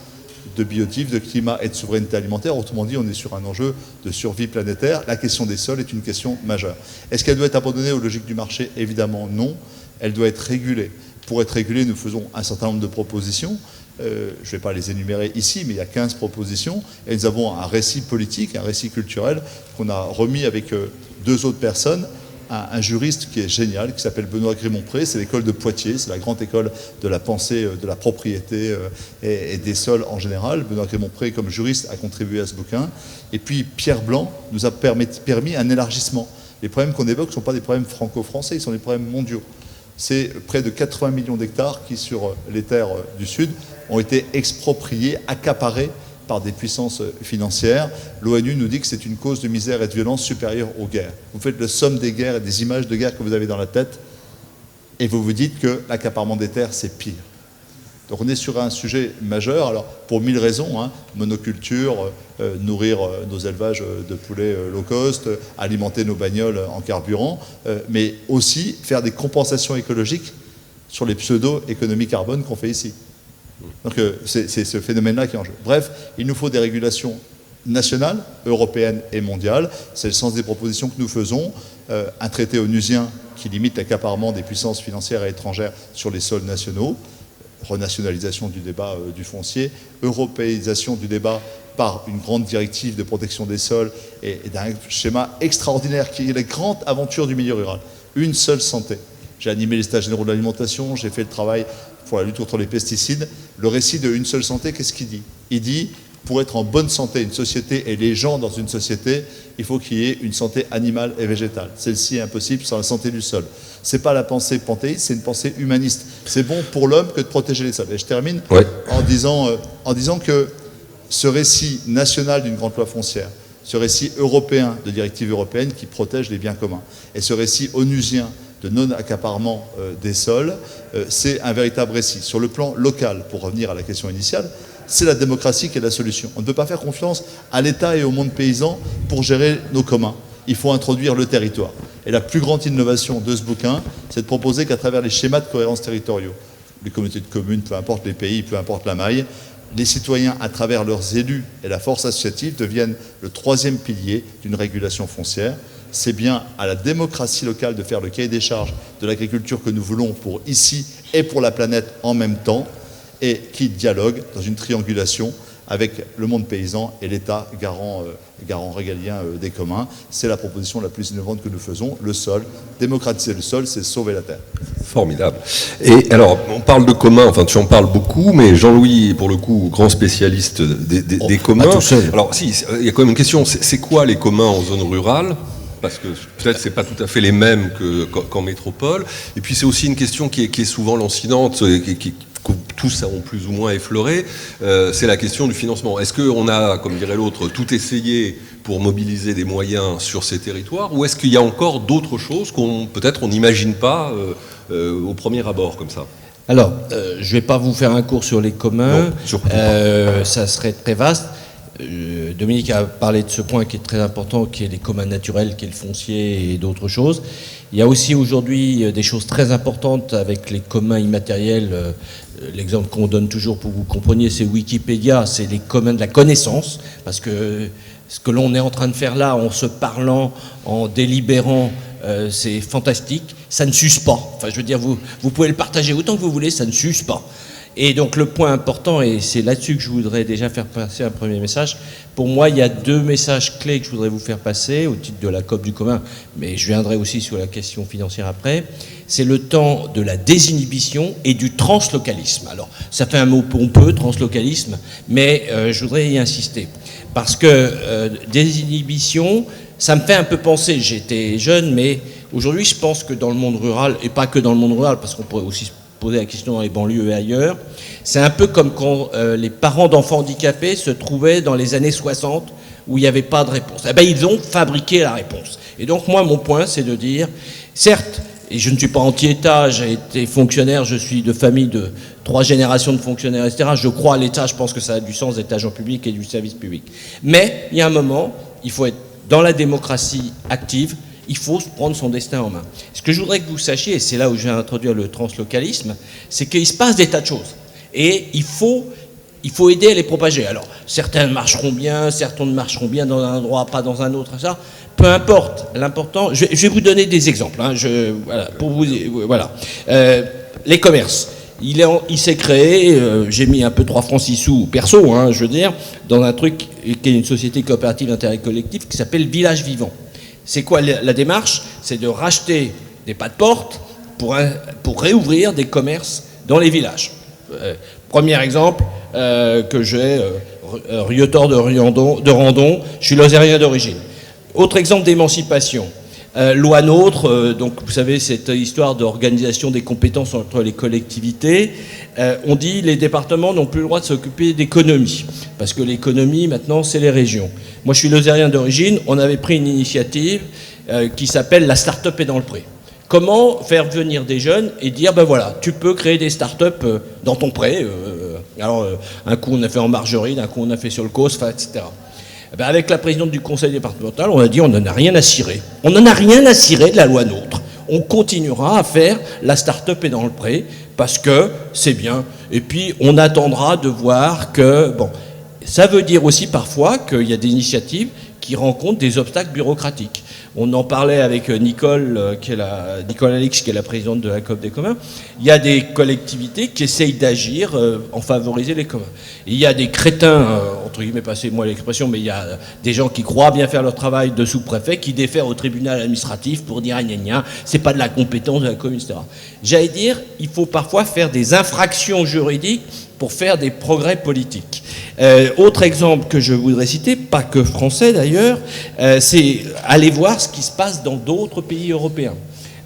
de biotif, de climat et de souveraineté alimentaire. Autrement dit, on est sur un enjeu de survie planétaire. La question des sols est une question majeure. Est-ce qu'elle doit être abandonnée aux logiques du marché? Évidemment non. Elle doit être régulée. pour être régulé, nous faisons un certain nombre de propositions. Je ne vais pas les énumérer ici, mais il y a 15 propositions. Et nous avons un récit politique, un récit culturel qu'on a remis avec 2 autres personnes. Un juriste qui est génial, qui s'appelle Benoît Grémont-Pré, c'est l'école de Poitiers, c'est la grande école de la pensée, de la propriété et des sols en général. Benoît Grémont-Pré, comme juriste, a contribué à ce bouquin. Et puis Pierre Blanc nous a permis un élargissement. Les problèmes qu'on évoque ne sont pas des problèmes franco-français, ils sont des problèmes mondiaux. C'est près de 80 millions d'hectares qui, sur les terres du Sud, ont été expropriés, accaparés par des puissances financières. L'ONU nous dit que c'est une cause de misère et de violence supérieure aux guerres. Vous faites le somme des guerres et des images de guerre que vous avez dans la tête, et vous vous dites que l'accaparement des terres, c'est pire. Donc on est sur un sujet majeur, alors pour 1000 raisons, hein, monoculture, nourrir nos élevages de poulets low cost, alimenter nos bagnoles en carburant, mais aussi faire des compensations écologiques sur les pseudo-économies carbone qu'on fait ici. Donc c'est ce phénomène-là qui est en jeu. Bref, il nous faut des régulations nationales, européennes et mondiales. C'est le sens des propositions que nous faisons. Un traité onusien qui limite l'accaparement des puissances financières et étrangères sur les sols nationaux, renationalisation du débat du foncier, européisation du débat par une grande directive de protection des sols et d'un schéma extraordinaire qui est la grande aventure du milieu rural. Une seule santé. J'ai animé les stages généraux de l'alimentation, j'ai fait le travail pour la lutte contre les pesticides. Le récit de Une seule santé, qu'est-ce qu'il dit? Il dit, pour être en bonne santé, une société et les gens dans une société, il faut qu'il y ait une santé animale et végétale. Celle-ci est impossible sans la santé du sol. Ce n'est pas la pensée panthéiste, c'est une pensée humaniste. C'est bon pour l'homme que de protéger les sols. Et je termine en disant que ce récit national d'une grande loi foncière, ce récit européen de directives européennes qui protègent les biens communs, et ce récit onusien de non-accaparement des sols, c'est un véritable récit. Sur le plan local, pour revenir à la question initiale, c'est la démocratie qui est la solution. On ne peut pas faire confiance à l'État et au monde paysan pour gérer nos communs. Il faut introduire le territoire. Et la plus grande innovation de ce bouquin, c'est de proposer qu'à travers les schémas de cohérence territoriaux, les communautés de communes, peu importe les pays, peu importe la maille, les citoyens, à travers leurs élus et la force associative, deviennent le 3e pilier d'une régulation foncière. C'est bien à la démocratie locale de faire le cahier des charges de l'agriculture que nous voulons pour ici et pour la planète en même temps, et qui dialogue dans une triangulation avec le monde paysan et l'État garant régalien des communs. C'est la proposition la plus innovante que nous faisons. Le sol, démocratiser le sol, c'est sauver la terre. Formidable. Et alors, on parle de communs, enfin tu en parles beaucoup, mais Jean-Louis, pour le coup, grand spécialiste des communs. Pas tout seul. Alors si, il y a quand même une question, c'est quoi les communs en zone rurale ? Parce que peut-être c'est pas tout à fait les mêmes qu'en métropole. Et puis c'est aussi une question qui est souvent lancinante, que tous ont plus ou moins effleuré, c'est la question du financement. Est-ce qu'on a, comme dirait l'autre, tout essayé pour mobiliser des moyens sur ces territoires, ou est-ce qu'il y a encore d'autres choses qu'on peut-être on n'imagine pas au premier abord comme ça? Alors, je ne vais pas vous faire un cours sur les communs, ça serait très vaste. Dominique a parlé de ce point qui est très important, qui est les communs naturels, qui est le foncier et d'autres choses. Il y a aussi aujourd'hui des choses très importantes avec les communs immatériels. L'exemple qu'on donne toujours pour que vous compreniez, c'est Wikipédia, c'est les communs de la connaissance, parce que ce que l'on est en train de faire là, en se parlant, en délibérant, c'est fantastique. Ça ne s'use pas. Enfin, je veux dire, vous pouvez le partager autant que vous voulez, ça ne s'use pas. Et donc le point important, et c'est là-dessus que je voudrais déjà faire passer un premier message, pour moi il y a 2 messages clés que je voudrais vous faire passer au titre de la COP du commun, mais je viendrai aussi sur la question financière après. C'est le temps de la désinhibition et du translocalisme. Alors ça fait un mot pompeux, translocalisme, mais je voudrais y insister. Parce que désinhibition, ça me fait un peu penser, j'étais jeune, mais aujourd'hui je pense que dans le monde rural, et pas que dans le monde rural, parce qu'on pourrait aussi poser la question dans les banlieues et ailleurs, c'est un peu comme quand les parents d'enfants handicapés se trouvaient dans les années 60 où il n'y avait pas de réponse. Eh bien, ils ont fabriqué la réponse. Et donc, moi, mon point, c'est de dire, certes, et je ne suis pas anti-État, j'ai été fonctionnaire, je suis de famille de 3 générations de fonctionnaires, etc. Je crois à l'État, je pense que ça a du sens d'être agent public et du service public. Mais, il y a un moment, il faut être dans la démocratie active, il faut prendre son destin en main. Ce que je voudrais que vous sachiez, et c'est là où je vais introduire le translocalisme, c'est qu'il se passe des tas de choses. Et il faut aider à les propager. Alors, certaines marcheront bien, certaines marcheront bien dans un endroit, pas dans un autre, ça. Peu importe. L'important, je vais vous donner des exemples. Hein, voilà, pour vous, voilà. Les commerces. Il s'est créé, j'ai mis un peu 3 francs 6 sous perso, hein, je veux dire, dans un truc qui est une société coopérative d'intérêt collectif qui s'appelle Village Vivant. C'est quoi la démarche? C'est de racheter des pas de porte pour réouvrir des commerces dans les villages. Premier exemple que j'ai, Rietor de Randon, je suis lozérien d'origine. Autre exemple d'émancipation. Loi NOTRe, donc vous savez cette histoire d'organisation des compétences entre les collectivités, on dit les départements n'ont plus le droit de s'occuper d'économie, parce que l'économie maintenant c'est les régions. Moi je suis lozérien d'origine, on avait pris une initiative qui s'appelle la start-up est dans le pré. Comment faire venir des jeunes et dire ben voilà, tu peux créer des start-up dans ton pré. Alors un coup on a fait en Margeride, un coup on a fait sur le COS, etc. Ben avec la présidente du conseil départemental, on a dit on n'en a rien à cirer. On n'en a rien à cirer de la loi NOTRe. On continuera à faire la start-up est dans le pré parce que c'est bien. Et puis on attendra de voir que, bon, ça veut dire aussi parfois qu'il y a des initiatives qui rencontrent des obstacles bureaucratiques. On en parlait avec Nicole Alix, qui est la présidente de la COP des communs. Il y a des collectivités qui essayent d'agir en favoriser les communs. Et il y a des crétins, entre guillemets, passez-moi l'expression, mais il y a des gens qui croient bien faire leur travail de sous-préfet, qui défèrent au tribunal administratif pour dire gna gna, c'est pas de la compétence de la commune, etc. J'allais dire, il faut parfois faire des infractions juridiques pour faire des progrès politiques. Autre exemple que je voudrais citer, pas que français d'ailleurs, c'est aller voir ce qui se passe dans d'autres pays européens.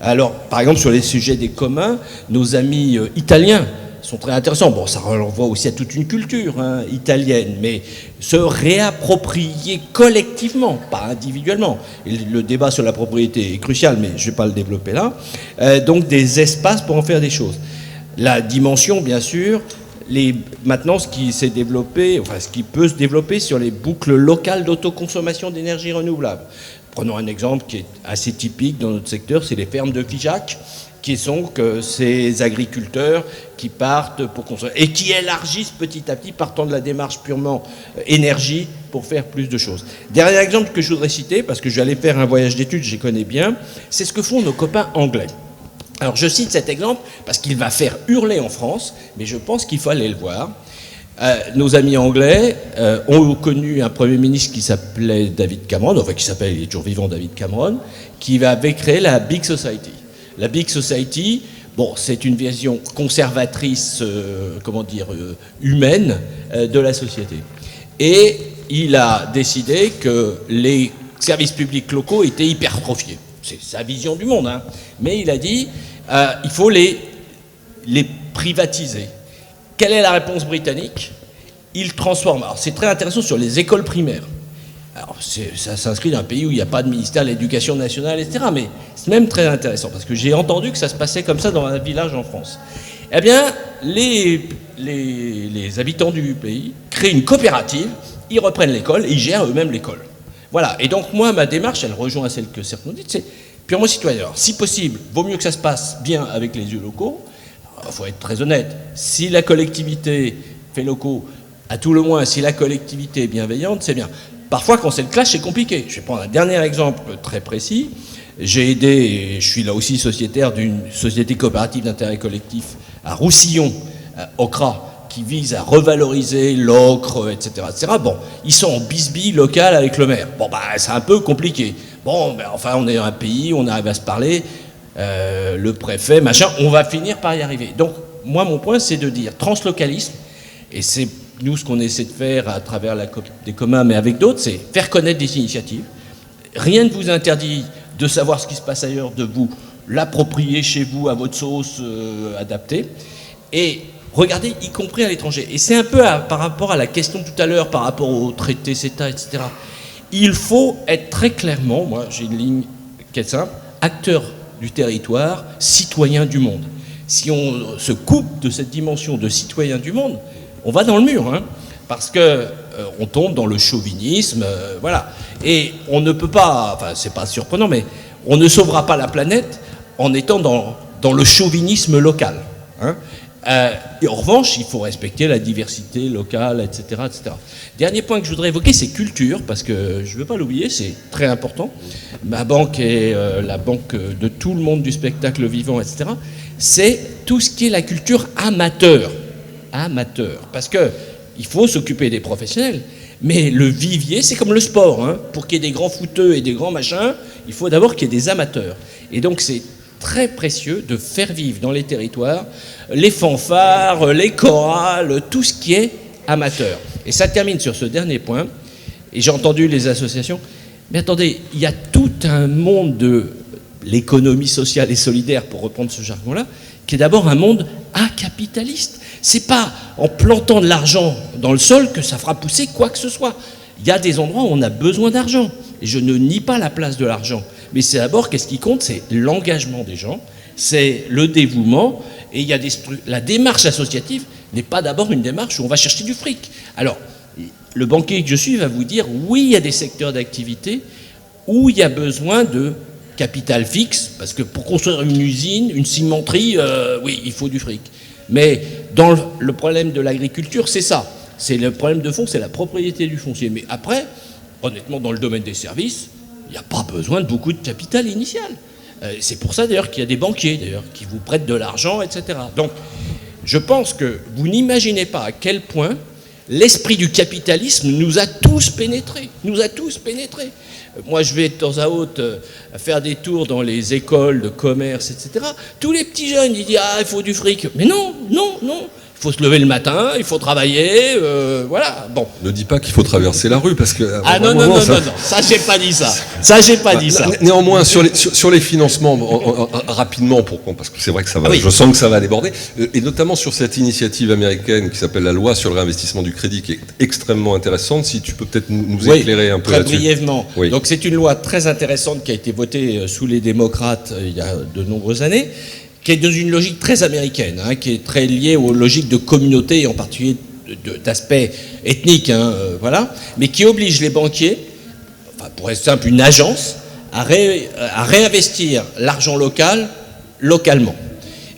Alors, par exemple, sur les sujets des communs, nos amis italiens sont très intéressants. Bon, ça renvoie aussi à toute une culture italienne, mais se réapproprier collectivement, pas individuellement. Et le débat sur la propriété est crucial, mais je ne vais pas le développer là. Donc, des espaces pour en faire des choses. La dimension, bien sûr, maintenant, ce qui s'est développé, enfin, ce qui peut se développer sur les boucles locales d'autoconsommation d'énergie renouvelable. Prenons un exemple qui est assez typique dans notre secteur, c'est les fermes de Figeac, qui sont que ces agriculteurs qui partent pour consommer et qui élargissent petit à petit, partant de la démarche purement énergie, pour faire plus de choses. Dernier exemple que je voudrais citer, parce que je vais aller faire un voyage d'études, je les connais bien, c'est ce que font nos copains anglais. Alors je cite cet exemple parce qu'il va faire hurler en France, mais je pense qu'il faut aller le voir. Nos amis anglais ont connu un Premier ministre qui s'appelait David Cameron, enfin qui s'appelle, il est toujours vivant, David Cameron, qui avait créé la Big Society. La Big Society, bon, c'est une vision conservatrice, humaine de la société. Et il a décidé que les services publics locaux étaient hypertrophiés. C'est sa vision du monde, hein. Mais il a dit il faut les privatiser. Quelle est la réponse britannique? Il transforme. Alors c'est très intéressant sur les écoles primaires. Alors ça s'inscrit dans un pays où il n'y a pas de ministère de l'Éducation nationale, etc. Mais c'est même très intéressant parce que j'ai entendu que ça se passait comme ça dans un village en France. Eh bien, les habitants du pays créent une coopérative, ils reprennent l'école et ils gèrent eux-mêmes l'école. Voilà, et donc moi, ma démarche, elle rejoint celle que certains ont dit, c'est purement citoyen. Alors, si possible, vaut mieux que ça se passe bien avec les élus locaux. Il faut être très honnête. Si la collectivité fait locaux, à tout le moins, si la collectivité est bienveillante, c'est bien. Parfois, quand c'est le clash, c'est compliqué. Je vais prendre un dernier exemple très précis. J'ai aidé, et je suis là aussi sociétaire d'une société coopérative d'intérêt collectif à Roussillon, Ocra, qui vise à revaloriser l'ocre, etc., etc. Bon, ils sont en bisbille locale avec le maire. Bon, bah, c'est un peu compliqué. Bon, ben, enfin, on est un pays, on arrive à se parler, le préfet, machin, on va finir par y arriver. Donc, moi, mon point, c'est de dire translocalisme, et c'est nous ce qu'on essaie de faire à travers la COP des communs, mais avec d'autres, c'est faire connaître des initiatives. Rien ne vous interdit de savoir ce qui se passe ailleurs, de vous l'approprier chez vous à votre sauce adaptée, et regardez, y compris à l'étranger. Et c'est un peu par rapport à la question tout à l'heure, par rapport au traité CETA, etc. Il faut être très clairement, moi j'ai une ligne qui est simple, acteur du territoire, citoyen du monde. Si on se coupe de cette dimension de citoyen du monde, on va dans le mur, hein, parce que on tombe dans le chauvinisme, voilà. Et on ne peut pas, enfin c'est pas surprenant, mais on ne sauvera pas la planète en étant dans le chauvinisme local, hein. Et en revanche, il faut respecter la diversité locale, etc., etc. Dernier point que je voudrais évoquer, c'est culture, parce que je ne veux pas l'oublier, c'est très important. Ma banque est la banque de tout le monde du spectacle vivant, etc. C'est tout ce qui est la culture amateur. Amateur. Parce qu'il faut s'occuper des professionnels. Mais le vivier, c'est comme le sport. Hein. Pour qu'il y ait des grands footeux et des grands machins, il faut d'abord qu'il y ait des amateurs. Et donc c'est très précieux de faire vivre dans les territoires les fanfares, les chorales, tout ce qui est amateur. Et ça termine sur ce dernier point. Et j'ai entendu les associations. Mais attendez, il y a tout un monde de l'économie sociale et solidaire, pour reprendre ce jargon-là, qui est d'abord un monde acapitaliste. C'est pas en plantant de l'argent dans le sol que ça fera pousser quoi que ce soit. Il y a des endroits où on a besoin d'argent. Et je ne nie pas la place de l'argent. Mais c'est d'abord, qu'est-ce qui compte? C'est l'engagement des gens, c'est le dévouement. Et il y a la démarche associative n'est pas d'abord une démarche où on va chercher du fric. Alors, le banquier que je suis va vous dire, oui, il y a des secteurs d'activité où il y a besoin de capital fixe, parce que pour construire une usine, une cimenterie, oui, il faut du fric. Mais dans le problème de l'agriculture, c'est ça. C'est le problème de fond, c'est la propriété du foncier. Mais après, honnêtement, dans le domaine des services, il n'y a pas besoin de beaucoup de capital initial. C'est pour ça d'ailleurs qu'il y a des banquiers d'ailleurs qui vous prêtent de l'argent, etc. Donc, je pense que vous n'imaginez pas à quel point l'esprit du capitalisme nous a tous pénétrés. Moi, je vais de temps à autre faire des tours dans les écoles de commerce, etc. Tous les petits jeunes, ils disent « Ah, il faut du fric ». Mais non. Il faut se lever le matin, il faut travailler, voilà. Bon. Ne dis pas qu'il faut traverser la rue, parce que... Ah non, ça j'ai pas dit ça. Néanmoins, sur les financements, rapidement, parce que c'est vrai que ça va, je sens que ça va déborder, et notamment sur cette initiative américaine qui s'appelle la loi sur le réinvestissement du crédit, qui est extrêmement intéressante, si tu peux peut-être nous éclairer un peu là-dessus. Très brièvement. Oui. Donc c'est une loi très intéressante qui a été votée sous les démocrates il y a de nombreuses années, qui est dans une logique très américaine, hein, qui est très liée aux logiques de communauté, et en particulier d'aspect ethnique, voilà, mais qui oblige les banquiers, enfin, pour être simple, une agence, à réinvestir l'argent localement.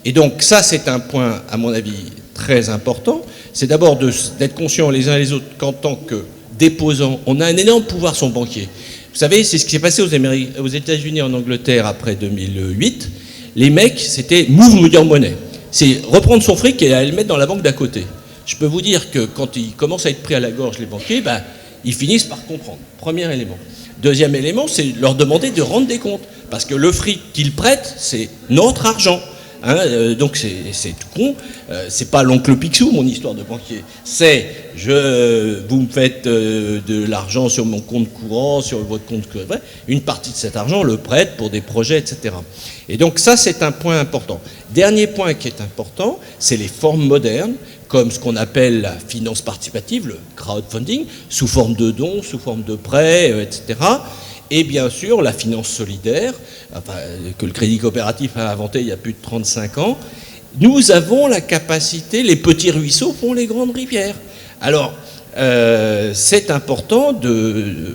Et donc ça, c'est un point, à mon avis, très important. C'est d'abord d'être conscients les uns les autres qu'en tant que déposants, on a un énorme pouvoir sur le banquier. Vous savez, c'est ce qui s'est passé aux États-Unis et en Angleterre après 2008. Les mecs, c'était move your money. C'est reprendre son fric et aller le mettre dans la banque d'à côté. Je peux vous dire que quand ils commencent à être pris à la gorge, les banquiers, ils finissent par comprendre. Premier élément. Deuxième élément, c'est leur demander de rendre des comptes. Parce que le fric qu'ils prêtent, c'est notre argent. Donc c'est tout con. C'est pas l'oncle Picsou, mon histoire de banquier. C'est vous me faites de l'argent sur mon compte courant, sur votre compte courant. Une partie de cet argent le prête pour des projets, etc. Et donc ça, c'est un point important. Dernier point qui est important, c'est les formes modernes, comme ce qu'on appelle la finance participative, le crowdfunding, sous forme de dons, sous forme de prêts, etc. Et bien sûr, la finance solidaire, que le Crédit Coopératif a inventé il y a plus de 35 ans. Nous avons la capacité, les petits ruisseaux font les grandes rivières. Alors, c'est important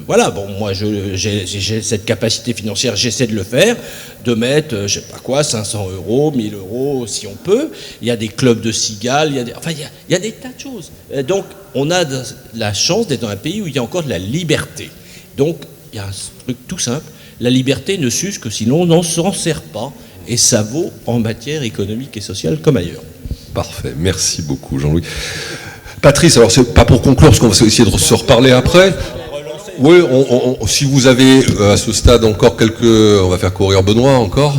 voilà, bon, moi j'ai cette capacité financière, j'essaie de le faire, de mettre, je sais pas quoi, 500 €, 1000 € si on peut. Il y a des clubs de cigales, il y a des tas de choses. Donc, on a la chance d'être dans un pays où il y a encore de la liberté. Donc, il y a un truc tout simple, la liberté ne s'use que sinon on n'en s'en sert pas, et ça vaut en matière économique et sociale comme ailleurs. Parfait, merci beaucoup Jean-Louis. Patrice, alors c'est pas pour conclure, parce qu'on va essayer de se reparler après. Oui, si vous avez à ce stade encore on va faire courir Benoît encore,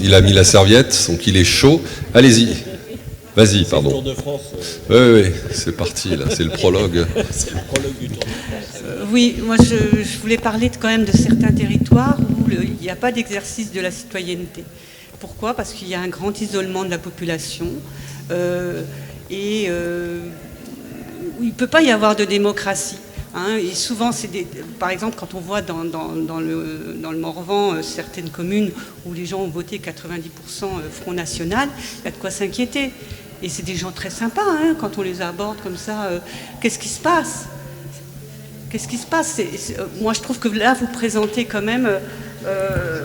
il a mis la serviette, donc il est chaud, allez-y. Vas-y, pardon. C'est le Tour de France. Oui, c'est parti, là, c'est le prologue. C'est le prologue du Tour de France. Oui, moi je voulais parler quand même de certains territoires où il n'y a pas d'exercice de la citoyenneté. Pourquoi ? Parce qu'il y a un grand isolement de la population et où il ne peut pas y avoir de démocratie. Et souvent, par exemple, quand on voit dans le Morvan certaines communes où les gens ont voté 90% Front National, il y a de quoi s'inquiéter. Et c'est des gens très sympas, quand on les aborde comme ça. Qu'est-ce qui se passe ? Moi, je trouve que là, vous présentez quand même,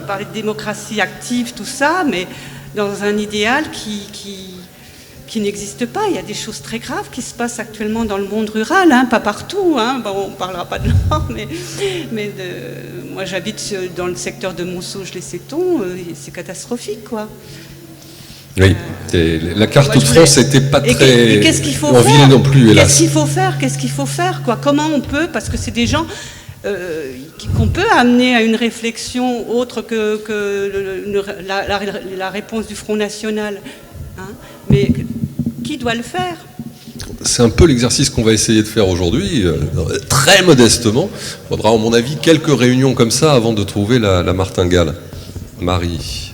parler de démocratie active, tout ça, mais dans un idéal qui n'existe pas. Il y a des choses très graves qui se passent actuellement dans le monde rural, pas partout. Bon, on ne parlera pas de l'or, mais moi, j'habite dans le secteur de Montsauge-les-Sétons, c'est catastrophique, quoi. Oui, la carte de France n'était pas très et qu'est-ce qu'il faut envilée faire non plus, hélas. Qu'est-ce qu'il faut faire quoi? Comment on peut, parce que c'est des gens qu'on peut amener à une réflexion autre que la réponse du Front National. Hein, mais qui doit le faire? C'est un peu l'exercice qu'on va essayer de faire aujourd'hui, très modestement. Il faudra, à mon avis, quelques réunions comme ça avant de trouver la martingale. Marie.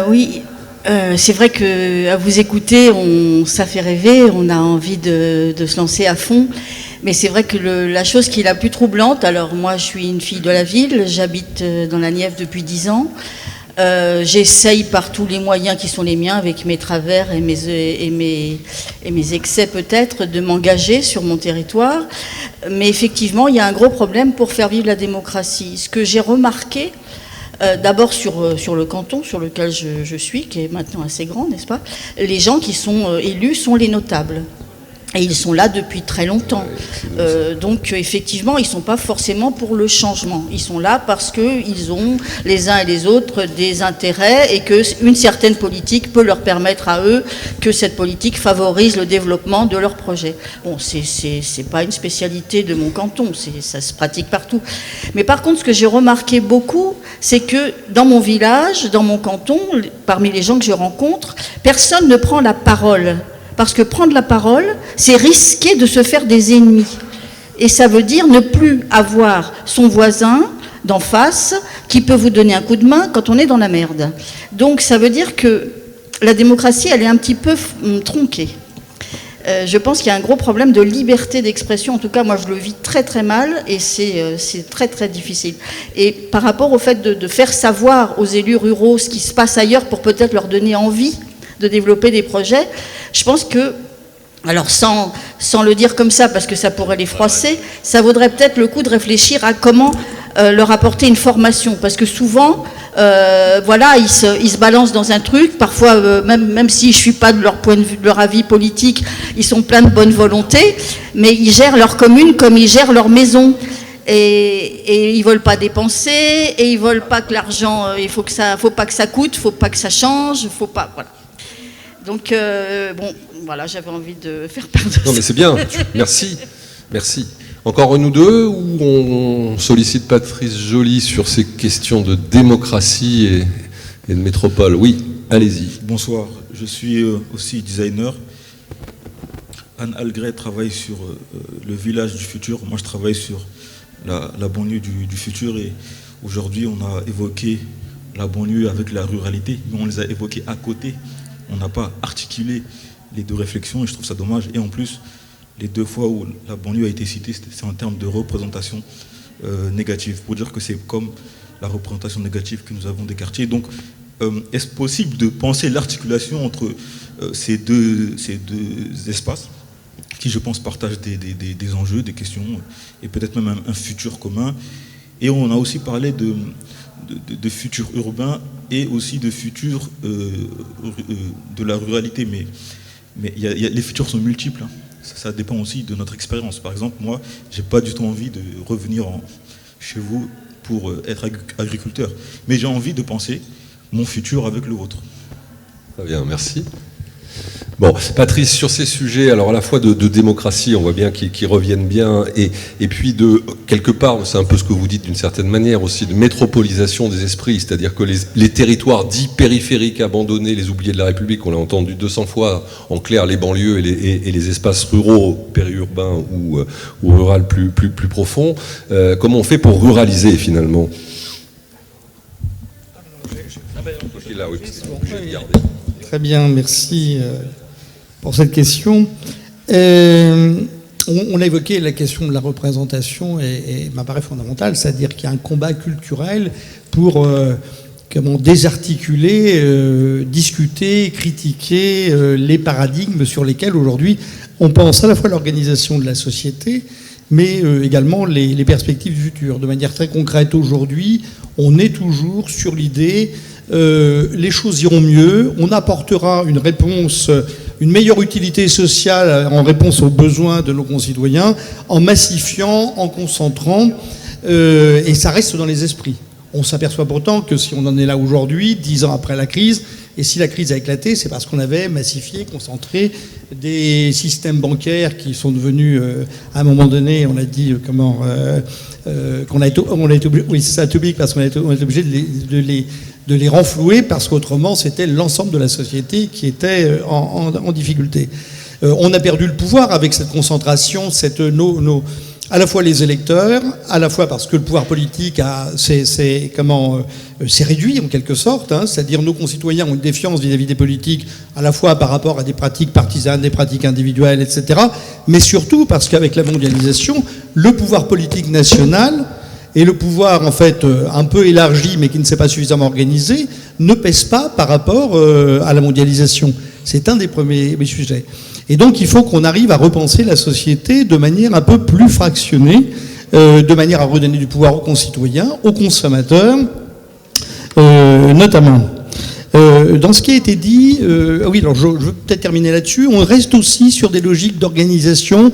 Oui, c'est vrai qu'à vous écouter, ça fait rêver, on a envie de se lancer à fond. Mais c'est vrai que la chose qui est la plus troublante, alors moi je suis une fille de la ville, j'habite dans la Nièvre depuis 10 ans. J'essaye par tous les moyens qui sont les miens, avec mes travers et mes excès peut-être, de m'engager sur mon territoire. Mais effectivement, il y a un gros problème pour faire vivre la démocratie. Ce que j'ai remarqué, d'abord sur le canton sur lequel je suis, qui est maintenant assez grand, n'est-ce pas? Les gens qui sont élus sont les notables. Et ils sont là depuis très longtemps. Donc effectivement, ils ne sont pas forcément pour le changement. Ils sont là parce qu'ils ont les uns et les autres des intérêts et qu'une certaine politique peut leur permettre à eux que cette politique favorise le développement de leurs projets. Bon, c'est pas une spécialité de mon canton, ça se pratique partout. Mais par contre, ce que j'ai remarqué beaucoup, c'est que dans mon village, dans mon canton, parmi les gens que je rencontre, personne ne prend la parole. Parce que prendre la parole, c'est risquer de se faire des ennemis. Et ça veut dire ne plus avoir son voisin d'en face qui peut vous donner un coup de main quand on est dans la merde. Donc ça veut dire que la démocratie, elle est un petit peu tronquée. Je pense qu'il y a un gros problème de liberté d'expression. En tout cas, moi, je le vis très très mal et c'est très très difficile. Et par rapport au fait de faire savoir aux élus ruraux ce qui se passe ailleurs pour peut-être leur donner envie de développer des projets, je pense que, alors sans le dire comme ça parce que ça pourrait les froisser, ça vaudrait peut-être le coup de réfléchir à comment leur apporter une formation, parce que souvent, voilà, ils se balancent dans un truc, parfois même si je ne suis pas de leur point de vue, de leur avis politique, ils sont pleins de bonne volonté, mais ils gèrent leur commune comme ils gèrent leur maison. Et ils ne veulent pas dépenser, et ils ne veulent pas que l'argent, faut pas que ça coûte, faut pas que ça change, faut pas, voilà. Donc, bon, voilà, j'avais envie de faire part de ça. Non, mais c'est bien, merci. Encore une ou deux, ou on sollicite Patrice Joly sur ces questions de démocratie et de métropole? Oui, allez-y. Bonsoir, je suis aussi designer. Anne Algret travaille sur le village du futur. Moi, je travaille sur la banlieue du futur. Et aujourd'hui, on a évoqué la banlieue avec la ruralité, mais on les a évoquées à côté. On n'a pas articulé les deux réflexions et je trouve ça dommage. Et en plus, les deux fois où la banlieue a été citée, c'est en termes de représentation négative, pour dire que c'est comme la représentation négative que nous avons des quartiers. Donc, est-ce possible de penser l'articulation entre ces deux espaces qui, je pense, partagent des enjeux, des questions et peut-être même un futur commun? Et on a aussi parlé de futur urbain et aussi de futur de la ruralité, mais les futurs sont multiples, hein. Ça dépend aussi de notre expérience. Par exemple, moi, j'ai pas du tout envie de revenir chez vous pour être agriculteur, mais j'ai envie de penser mon futur avec le vôtre. Très bien, merci. Bon, Patrice, sur ces sujets, alors à la fois de démocratie, on voit bien qu'ils reviennent bien, et puis de, quelque part, c'est un peu ce que vous dites d'une certaine manière aussi, de métropolisation des esprits, c'est-à-dire que les territoires dits périphériques abandonnés, les oubliés de la République, on l'a entendu 200 fois, en clair, les banlieues et les espaces ruraux, périurbains ou rural plus profonds, comment on fait pour ruraliser finalement? Très bien, merci pour cette question. On a évoqué la question de la représentation et m'apparaît fondamentale, c'est-à-dire qu'il y a un combat culturel pour désarticuler, discuter, critiquer les paradigmes sur lesquels aujourd'hui on pense à la fois l'organisation de la société, mais également les perspectives du futur. De manière très concrète, aujourd'hui, on est toujours sur l'idée les choses iront mieux, on apportera une réponse, une meilleure utilité sociale en réponse aux besoins de nos concitoyens, en massifiant, en concentrant, et ça reste dans les esprits. On s'aperçoit pourtant que si on en est là aujourd'hui, 10 ans après la crise, et si la crise a éclaté, c'est parce qu'on avait massifié, concentré des systèmes bancaires qui sont devenus, à un moment donné, on a dit qu'on a été obligé, oui, c'est ça, public, parce qu'on a été obligé de les renflouer, parce qu'autrement, c'était l'ensemble de la société qui était en difficulté. On a perdu le pouvoir avec cette concentration, à la fois les électeurs, à la fois parce que le pouvoir politique s'est réduit en quelque sorte, hein, c'est-à-dire nos concitoyens ont une défiance vis-à-vis des politiques, à la fois par rapport à des pratiques partisanes, des pratiques individuelles, etc., mais surtout parce qu'avec la mondialisation, le pouvoir politique national et le pouvoir en fait un peu élargi mais qui ne s'est pas suffisamment organisé ne pèse pas par rapport à la mondialisation. C'est un des premiers sujets. Et donc il faut qu'on arrive à repenser la société de manière un peu plus fractionnée, de manière à redonner du pouvoir aux concitoyens, aux consommateurs, notamment. Dans ce qui a été dit, oui, alors je veux peut-être terminer là-dessus, on reste aussi sur des logiques d'organisation,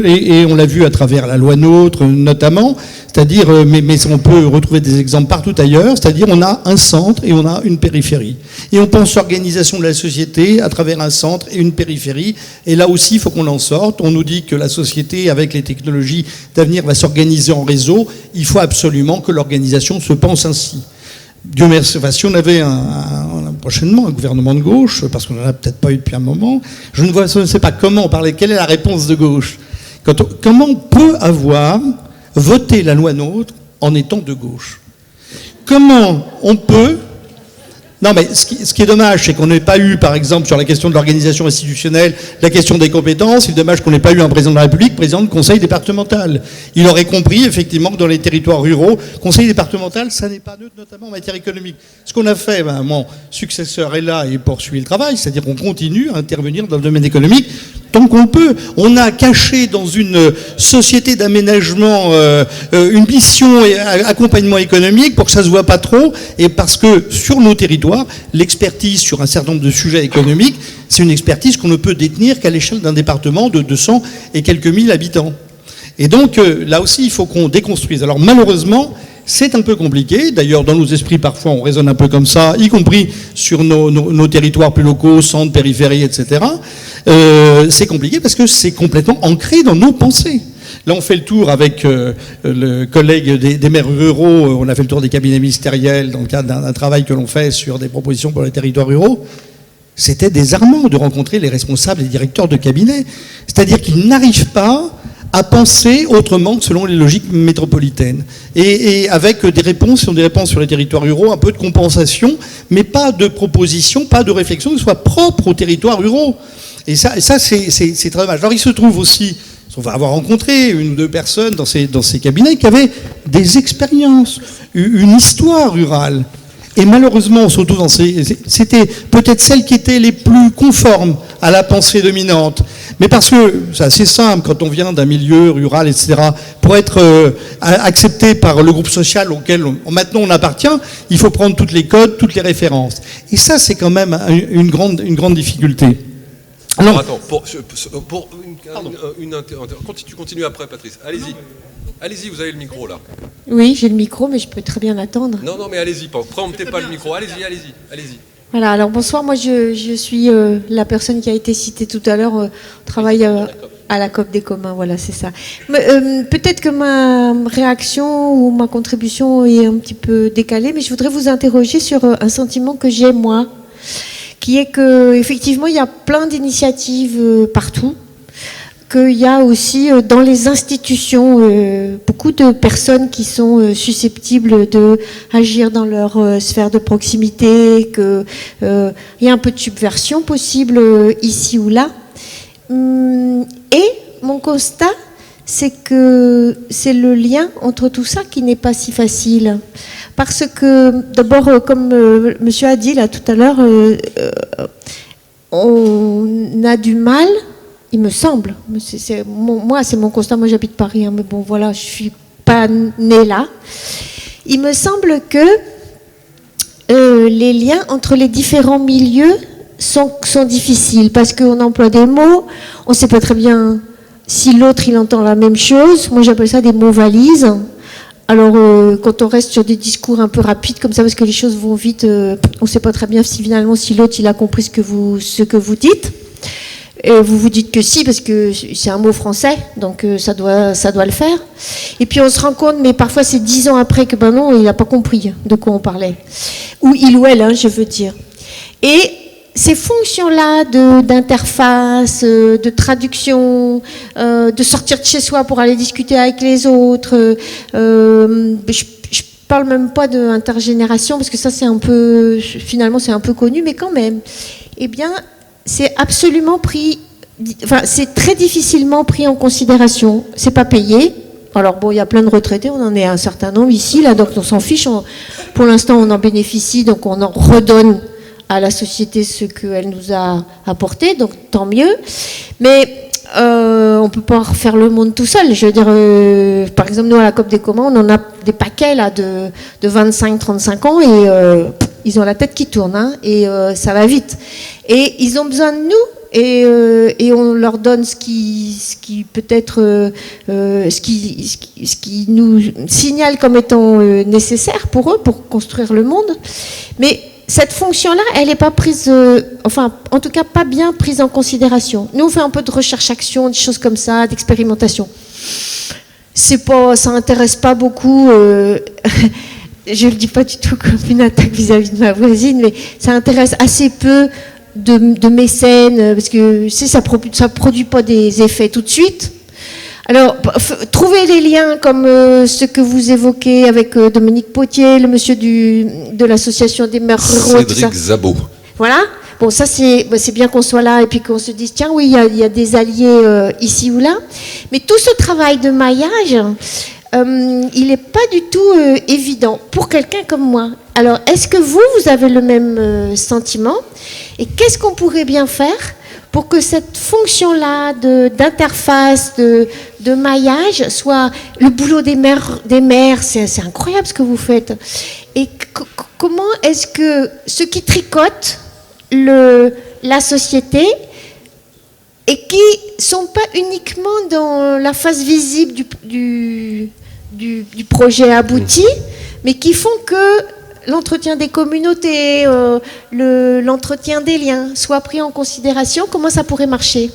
et on l'a vu à travers la loi NOTRe notamment, c'est-à-dire, mais on peut retrouver des exemples partout ailleurs, c'est-à-dire on a un centre et on a une périphérie. Et on pense l'organisation de la société à travers un centre et une périphérie, et là aussi il faut qu'on en sorte. On nous dit que la société, avec les technologies d'avenir, va s'organiser en réseau, il faut absolument que l'organisation se pense ainsi. Dieu merci, enfin, si on avait prochainement un gouvernement de gauche, parce qu'on n'en a peut-être pas eu depuis un moment, je ne sais pas comment parler, quelle est la réponse de gauche. Comment on peut avoir voté la loi NOTRe en étant de gauche? Comment on peut... Non, mais ce qui est dommage, c'est qu'on n'ait pas eu, par exemple, sur la question de l'organisation institutionnelle, la question des compétences, c'est dommage qu'on n'ait pas eu un président de la République, président de conseil départemental. Il aurait compris, effectivement, que dans les territoires ruraux, conseil départemental, ça n'est pas neutre, notamment en matière économique. Ce qu'on a fait, mon successeur est là et poursuit le travail, c'est-à-dire qu'on continue à intervenir dans le domaine économique tant qu'on peut. On a caché dans une société d'aménagement une mission et accompagnement économique pour que ça se voit pas trop, et parce que sur nos territoires, l'expertise sur un certain nombre de sujets économiques, c'est une expertise qu'on ne peut détenir qu'à l'échelle d'un département de 200 et quelques mille habitants. Et donc là aussi, il faut qu'on déconstruise. Alors malheureusement, c'est un peu compliqué. D'ailleurs, dans nos esprits, parfois, on raisonne un peu comme ça, y compris sur nos territoires plus locaux, centres, périphéries, etc. C'est compliqué parce que c'est complètement ancré dans nos pensées. Là, on fait le tour avec le collègue des maires ruraux, on a fait le tour des cabinets ministériels dans le cadre d'un travail que l'on fait sur des propositions pour les territoires ruraux. C'était désarmant de rencontrer les responsables et directeurs de cabinets. C'est-à-dire qu'ils n'arrivent pas à penser autrement que selon les logiques métropolitaines. Et avec des réponses sur les territoires ruraux, un peu de compensation, mais pas de proposition, pas de réflexion qui soit propre aux territoires ruraux. Et ça c'est très dommage. Alors il se trouve aussi, on va avoir rencontré une ou deux personnes dans ces cabinets qui avaient des expériences, une histoire rurale. Et malheureusement, surtout c'était peut-être celles qui étaient les plus conformes à la pensée dominante. Mais parce que c'est assez simple, quand on vient d'un milieu rural, etc., pour être accepté par le groupe social auquel maintenant on appartient, il faut prendre toutes les codes, toutes les références. Et ça, c'est quand même une grande difficulté. Alors, attends, tu continues après, Patrice. Allez-y. Allez-y, vous avez le micro là. Oui, j'ai le micro, mais je peux très bien attendre. Non, mais allez-y, promptez pas le micro. Allez-y. Voilà, alors bonsoir, moi je suis la personne qui a été citée tout à l'heure, on travaille à la COP des communs, voilà, c'est ça. Peut-être que ma réaction ou ma contribution est un petit peu décalée, mais je voudrais vous interroger sur un sentiment que j'ai, moi, qui est que effectivement il y a plein d'initiatives partout, qu'il y a aussi dans les institutions beaucoup de personnes qui sont susceptibles d'agir dans leur sphère de proximité, qu'il y a un peu de subversion possible ici ou là. Et mon constat, c'est que c'est le lien entre tout ça qui n'est pas si facile. Parce que, d'abord, comme monsieur a dit là tout à l'heure, on a du mal... Il me semble, moi c'est mon constat, moi j'habite Paris, hein, mais bon voilà, je suis pas née là. Il me semble que les liens entre les différents milieux sont difficiles, parce qu'on emploie des mots, on ne sait pas très bien si l'autre il entend la même chose, moi j'appelle ça des mots valises. Alors, quand on reste sur des discours un peu rapides comme ça, parce que les choses vont vite, on ne sait pas très bien si finalement si l'autre il a compris ce que vous dites. Et vous vous dites que si, parce que c'est un mot français, donc ça doit le faire. Et puis on se rend compte, mais parfois c'est 10 ans après que ben non, il n'a pas compris de quoi on parlait. Ou il ou elle, hein, je veux dire. Et ces fonctions-là d'interface, de traduction, de sortir de chez soi pour aller discuter avec les autres, je parle même pas d'intergénération, parce que ça c'est un peu, finalement c'est un peu connu, mais quand même, eh bien, c'est absolument c'est très difficilement pris en considération. C'est pas payé. Alors bon, il y a plein de retraités, on en est un certain nombre ici, là, donc on s'en fiche. Pour l'instant, on en bénéficie, donc on en redonne à la société ce qu'elle nous a apporté, donc tant mieux. Mais on peut pas refaire le monde tout seul. Je veux dire, par exemple, nous à la COP des communs, on en a des paquets là de 25-35 ans et ils ont la tête qui tourne, hein, et ça va vite. Et ils ont besoin de nous, et on leur donne ce qui peut-être, ce qui nous signale comme étant nécessaire pour eux, pour construire le monde. Mais cette fonction-là, elle n'est pas prise, enfin, en tout cas, pas bien prise en considération. Nous, on fait un peu de recherche-action, des choses comme ça, d'expérimentation. Ça intéresse pas beaucoup. Je ne le dis pas du tout comme une attaque vis-à-vis de ma voisine, mais ça intéresse assez peu de mécènes, parce que ça produit pas des effets tout de suite. Alors, trouvez les liens comme ceux que vous évoquez avec Dominique Potier, le monsieur de l'association des maires ruraux. Cédric Zabot. Voilà. Bon, ça c'est bien qu'on soit là et puis qu'on se dise, tiens, oui, il y a des alliés ici ou là. Mais tout ce travail de maillage, il n'est pas du tout évident pour quelqu'un comme moi. Alors, est-ce que vous avez le même sentiment? Et qu'est-ce qu'on pourrait bien faire pour que cette fonction-là d'interface, de maillage, soit le boulot des maires, c'est incroyable ce que vous faites. Et comment est-ce que ceux qui tricotent la société et qui ne sont pas uniquement dans la face visible du projet abouti, mais qui font que l'entretien des communautés, l'entretien des liens soit pris en considération, comment ça pourrait marcher?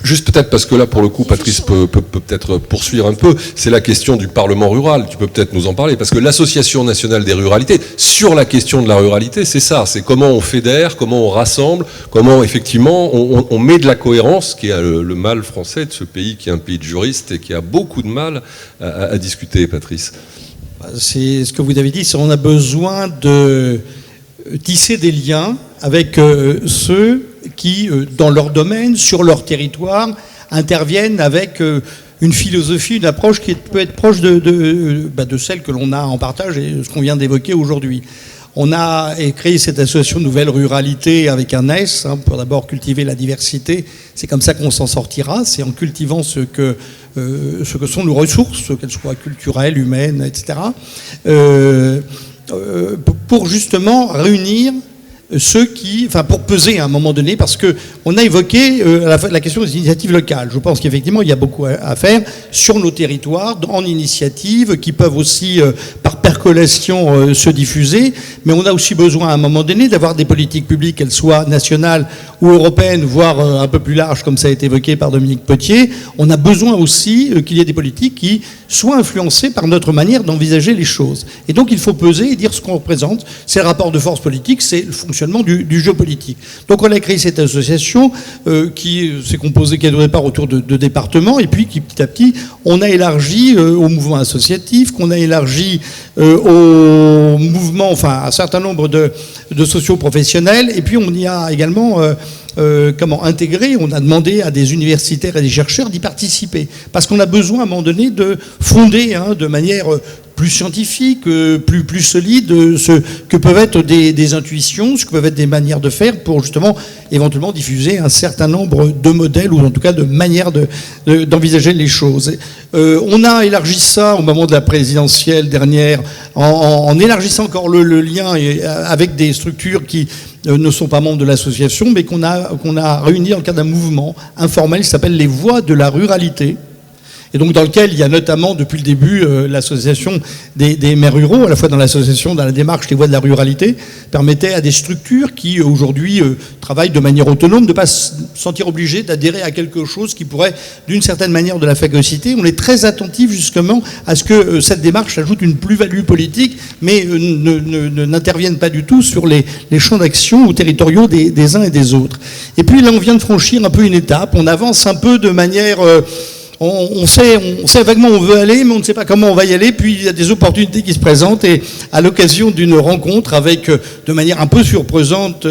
Juste peut-être, parce que là, pour le coup, Patrice peut peut-être poursuivre un peu, c'est la question du Parlement rural. Tu peux peut-être nous en parler, parce que l'Association nationale des ruralités, sur la question de la ruralité, c'est ça, c'est comment on fédère, comment on rassemble, comment effectivement on met de la cohérence, qui est le mal français de ce pays, qui est un pays de juristes et qui a beaucoup de mal à discuter, Patrice. C'est ce que vous avez dit, c'est qu'on a besoin de tisser des liens avec ceux qui, dans leur domaine, sur leur territoire, interviennent avec une philosophie, une approche qui peut être proche de celle que l'on a en partage et ce qu'on vient d'évoquer aujourd'hui. On a créé cette association Nouvelle Ruralité avec un S, pour d'abord cultiver la diversité. C'est comme ça qu'on s'en sortira, c'est en cultivant ce que sont nos ressources, qu'elles soient culturelles, humaines, etc., pour justement réunir ceux qui, enfin pour peser à un moment donné, parce qu'on a évoqué la question des initiatives locales. Je pense qu'effectivement il y a beaucoup à faire sur nos territoires, en initiatives qui peuvent aussi par percolation se diffuser, mais on a aussi besoin à un moment donné d'avoir des politiques publiques, qu'elles soient nationales ou européennes, voire un peu plus larges, comme ça a été évoqué par Dominique Potier. On a besoin aussi qu'il y ait des politiques qui soient influencées par notre manière d'envisager les choses. Et donc il faut peser et dire ce qu'on représente. C'est le rapport de force politique, c'est le fonctionnement du jeu politique. Donc on a créé cette association qui s'est composée au départ autour de départements, et puis qui petit à petit on a élargi au mouvement associatif, qu'on a élargi au mouvement, enfin un certain nombre de socio-professionnels, et puis on y a également intégré, on a demandé à des universitaires et des chercheurs d'y participer, parce qu'on a besoin à un moment donné de fonder de manière plus scientifique, plus solide, ce que peuvent être des intuitions, ce que peuvent être des manières de faire pour justement éventuellement diffuser un certain nombre de modèles, ou en tout cas de manières d'envisager les choses. On a élargi ça au moment de la présidentielle dernière, en élargissant encore le lien avec des structures qui ne sont pas membres de l'association, mais qu'on a réuni dans le cadre d'un mouvement informel qui s'appelle les Voix de la Ruralité, et donc dans lequel il y a notamment depuis le début l'association des maires ruraux, à la fois dans l'association, dans la démarche des voix de la ruralité, permettait à des structures qui aujourd'hui travaillent de manière autonome de ne pas se sentir obligés d'adhérer à quelque chose qui pourrait d'une certaine manière de la phagocyté. On est très attentif justement à ce que cette démarche ajoute une plus-value politique, mais n'intervienne pas du tout sur les champs d'action ou territoriaux des uns et des autres. Et puis là, on vient de franchir un peu une étape, on avance un peu de manière... On sait vaguement où on veut aller, mais on ne sait pas comment on va y aller. Puis il y a des opportunités qui se présentent, et à l'occasion d'une rencontre avec, de manière un peu surprenante,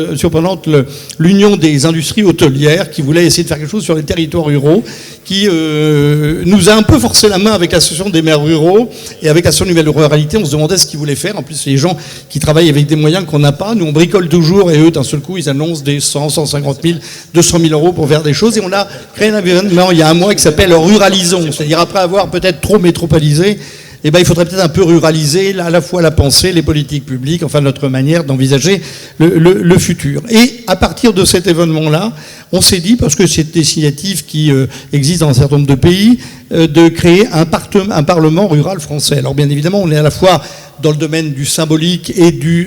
l'Union des industries hôtelières qui voulait essayer de faire quelque chose sur les territoires ruraux, qui nous a un peu forcé la main avec l'association des maires ruraux et avec l'association Nouvelle Ruralité. On se demandait ce qu'ils voulaient faire. En plus, c'est les gens qui travaillent avec des moyens qu'on n'a pas. Nous, on bricole toujours, et eux, d'un seul coup, ils annoncent des 100, 150 000, 200 000 euros pour faire des choses. Et on a créé un événement il y a un mois qui s'appelle Ruralisons, c'est-à-dire après avoir peut-être trop métropolisé, eh ben, il faudrait peut-être un peu ruraliser à la fois la pensée, les politiques publiques, enfin notre manière d'envisager le futur. Et à partir de cet événement-là, on s'est dit, parce que c'est une initiative qui existe dans un certain nombre de pays, de créer un parlement rural français. Alors bien évidemment, on est à la fois dans le domaine du symbolique et du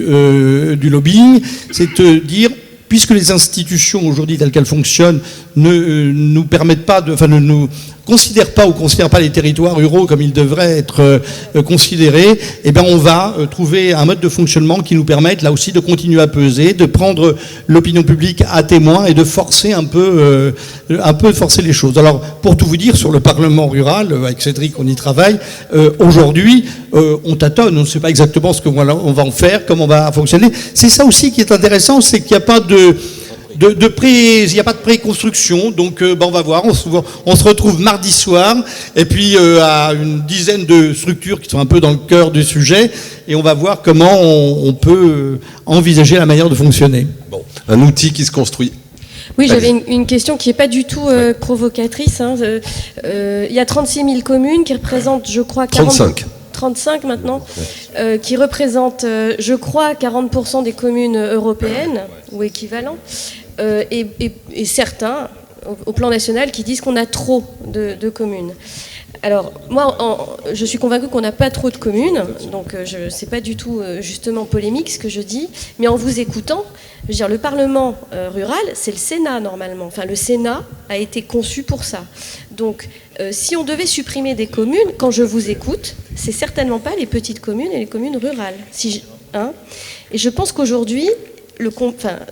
lobbying, c'est de dire, puisque les institutions aujourd'hui telles qu'elles fonctionnent ne nous permettent pas ne nous considèrent pas ou considèrent pas les territoires ruraux comme ils devraient être considérés, eh bien on va trouver un mode de fonctionnement qui nous permette là aussi de continuer à peser, de prendre l'opinion publique à témoin et de forcer un peu forcer les choses. Alors pour tout vous dire, sur le Parlement rural, avec Cédric on y travaille, aujourd'hui on tâtonne, on ne sait pas exactement ce qu'on va en faire, comment on va fonctionner. C'est ça aussi qui est intéressant, c'est qu'il n'y a pas il n'y a pas de pré-construction, donc on va voir, on se retrouve mardi soir, et puis à une dizaine de structures qui sont un peu dans le cœur du sujet, et on va voir comment on peut envisager la manière de fonctionner. Bon, un outil qui se construit. Oui, j'avais une question qui n'est pas du tout provocatrice. Il y a 36 000 communes qui représentent, je crois, 35 maintenant, qui représentent, je crois, 40% des communes européennes, ou équivalent, et certains, au plan national, qui disent qu'on a trop de communes. Alors, moi, je suis convaincue qu'on n'a pas trop de communes, donc c'est pas du tout justement polémique ce que je dis, mais en vous écoutant, je veux dire, le Parlement rural, c'est le Sénat normalement. Enfin, le Sénat a été conçu pour ça. Donc, si on devait supprimer des communes, quand je vous écoute, c'est certainement pas les petites communes et les communes rurales. Et je pense qu'aujourd'hui,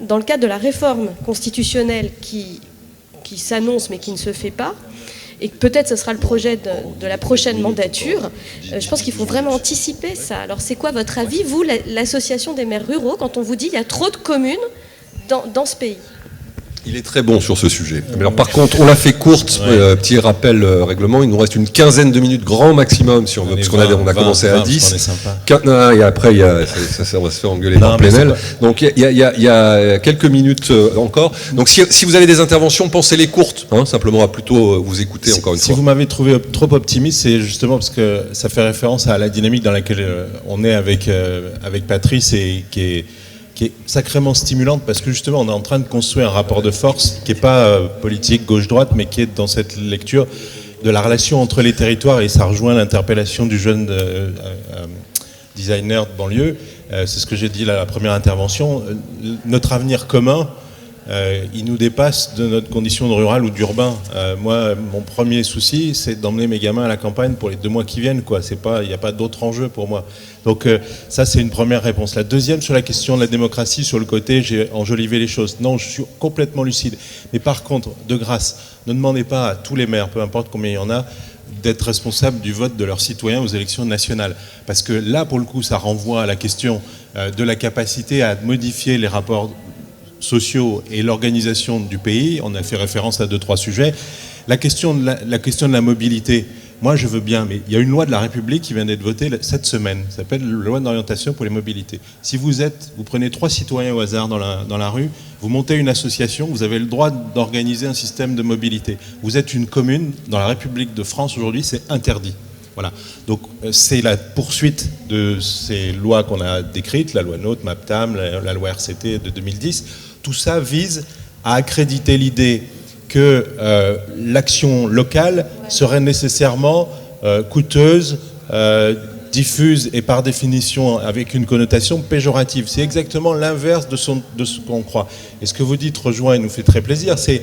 dans le cadre de la réforme constitutionnelle qui s'annonce mais qui ne se fait pas, et que peut-être ce sera le projet de la prochaine mandature, je pense qu'il faut vraiment anticiper ça. Alors c'est quoi votre avis, vous, l'association des maires ruraux, quand on vous dit qu'il y a trop de communes dans ce pays ? Il est très bon sur ce sujet. Mais alors, par contre, on l'a fait courte, petit rappel règlement, il nous reste une quinzaine de minutes grand maximum si on veut, parce qu'on a commencé à 10. Et après, on va se faire engueuler par Plenel. Donc il y a quelques minutes encore. Donc si vous avez des interventions, pensez-les courtes, simplement à plutôt vous écouter encore une fois. Si vous m'avez trouvé trop optimiste, c'est justement parce que ça fait référence à la dynamique dans laquelle on est avec Patrice, et qui est sacrément stimulante, parce que justement on est en train de construire un rapport de force qui n'est pas politique gauche-droite, mais qui est dans cette lecture de la relation entre les territoires, et ça rejoint l'interpellation du jeune designer de banlieue. C'est ce que j'ai dit à la première intervention. Notre avenir commun, il nous dépasse de notre condition de rural ou d'urbain. Moi, mon premier souci, c'est d'emmener mes gamins à la campagne pour les 2 mois qui viennent, quoi. Il n'y a pas d'autre enjeu pour moi. Donc ça, c'est une première réponse. La deuxième, sur la question de la démocratie, sur le côté, j'ai enjolivé les choses. Non, je suis complètement lucide. Mais par contre, de grâce, ne demandez pas à tous les maires, peu importe combien il y en a, d'être responsables du vote de leurs citoyens aux élections nationales. Parce que là, pour le coup, ça renvoie à la question de la capacité à modifier les rapports sociaux et l'organisation du pays. On a fait référence à 2-3 sujets. La question de la mobilité, moi je veux bien, mais il y a une loi de la République qui vient d'être votée cette semaine, ça s'appelle la loi d'orientation pour les mobilités. Si vous prenez 3 citoyens au hasard dans la rue, vous montez une association, vous avez le droit d'organiser un système de mobilité. Vous êtes une commune, dans la République de France aujourd'hui, c'est interdit. Voilà. Donc c'est la poursuite de ces lois qu'on a décrites, la loi NOTE, MAPTAM, la loi RCT de 2010. Tout ça vise à accréditer l'idée que l'action locale serait nécessairement coûteuse, diffuse et par définition avec une connotation péjorative. C'est exactement l'inverse de ce qu'on croit. Et ce que vous dites rejoint et nous fait très plaisir, c'est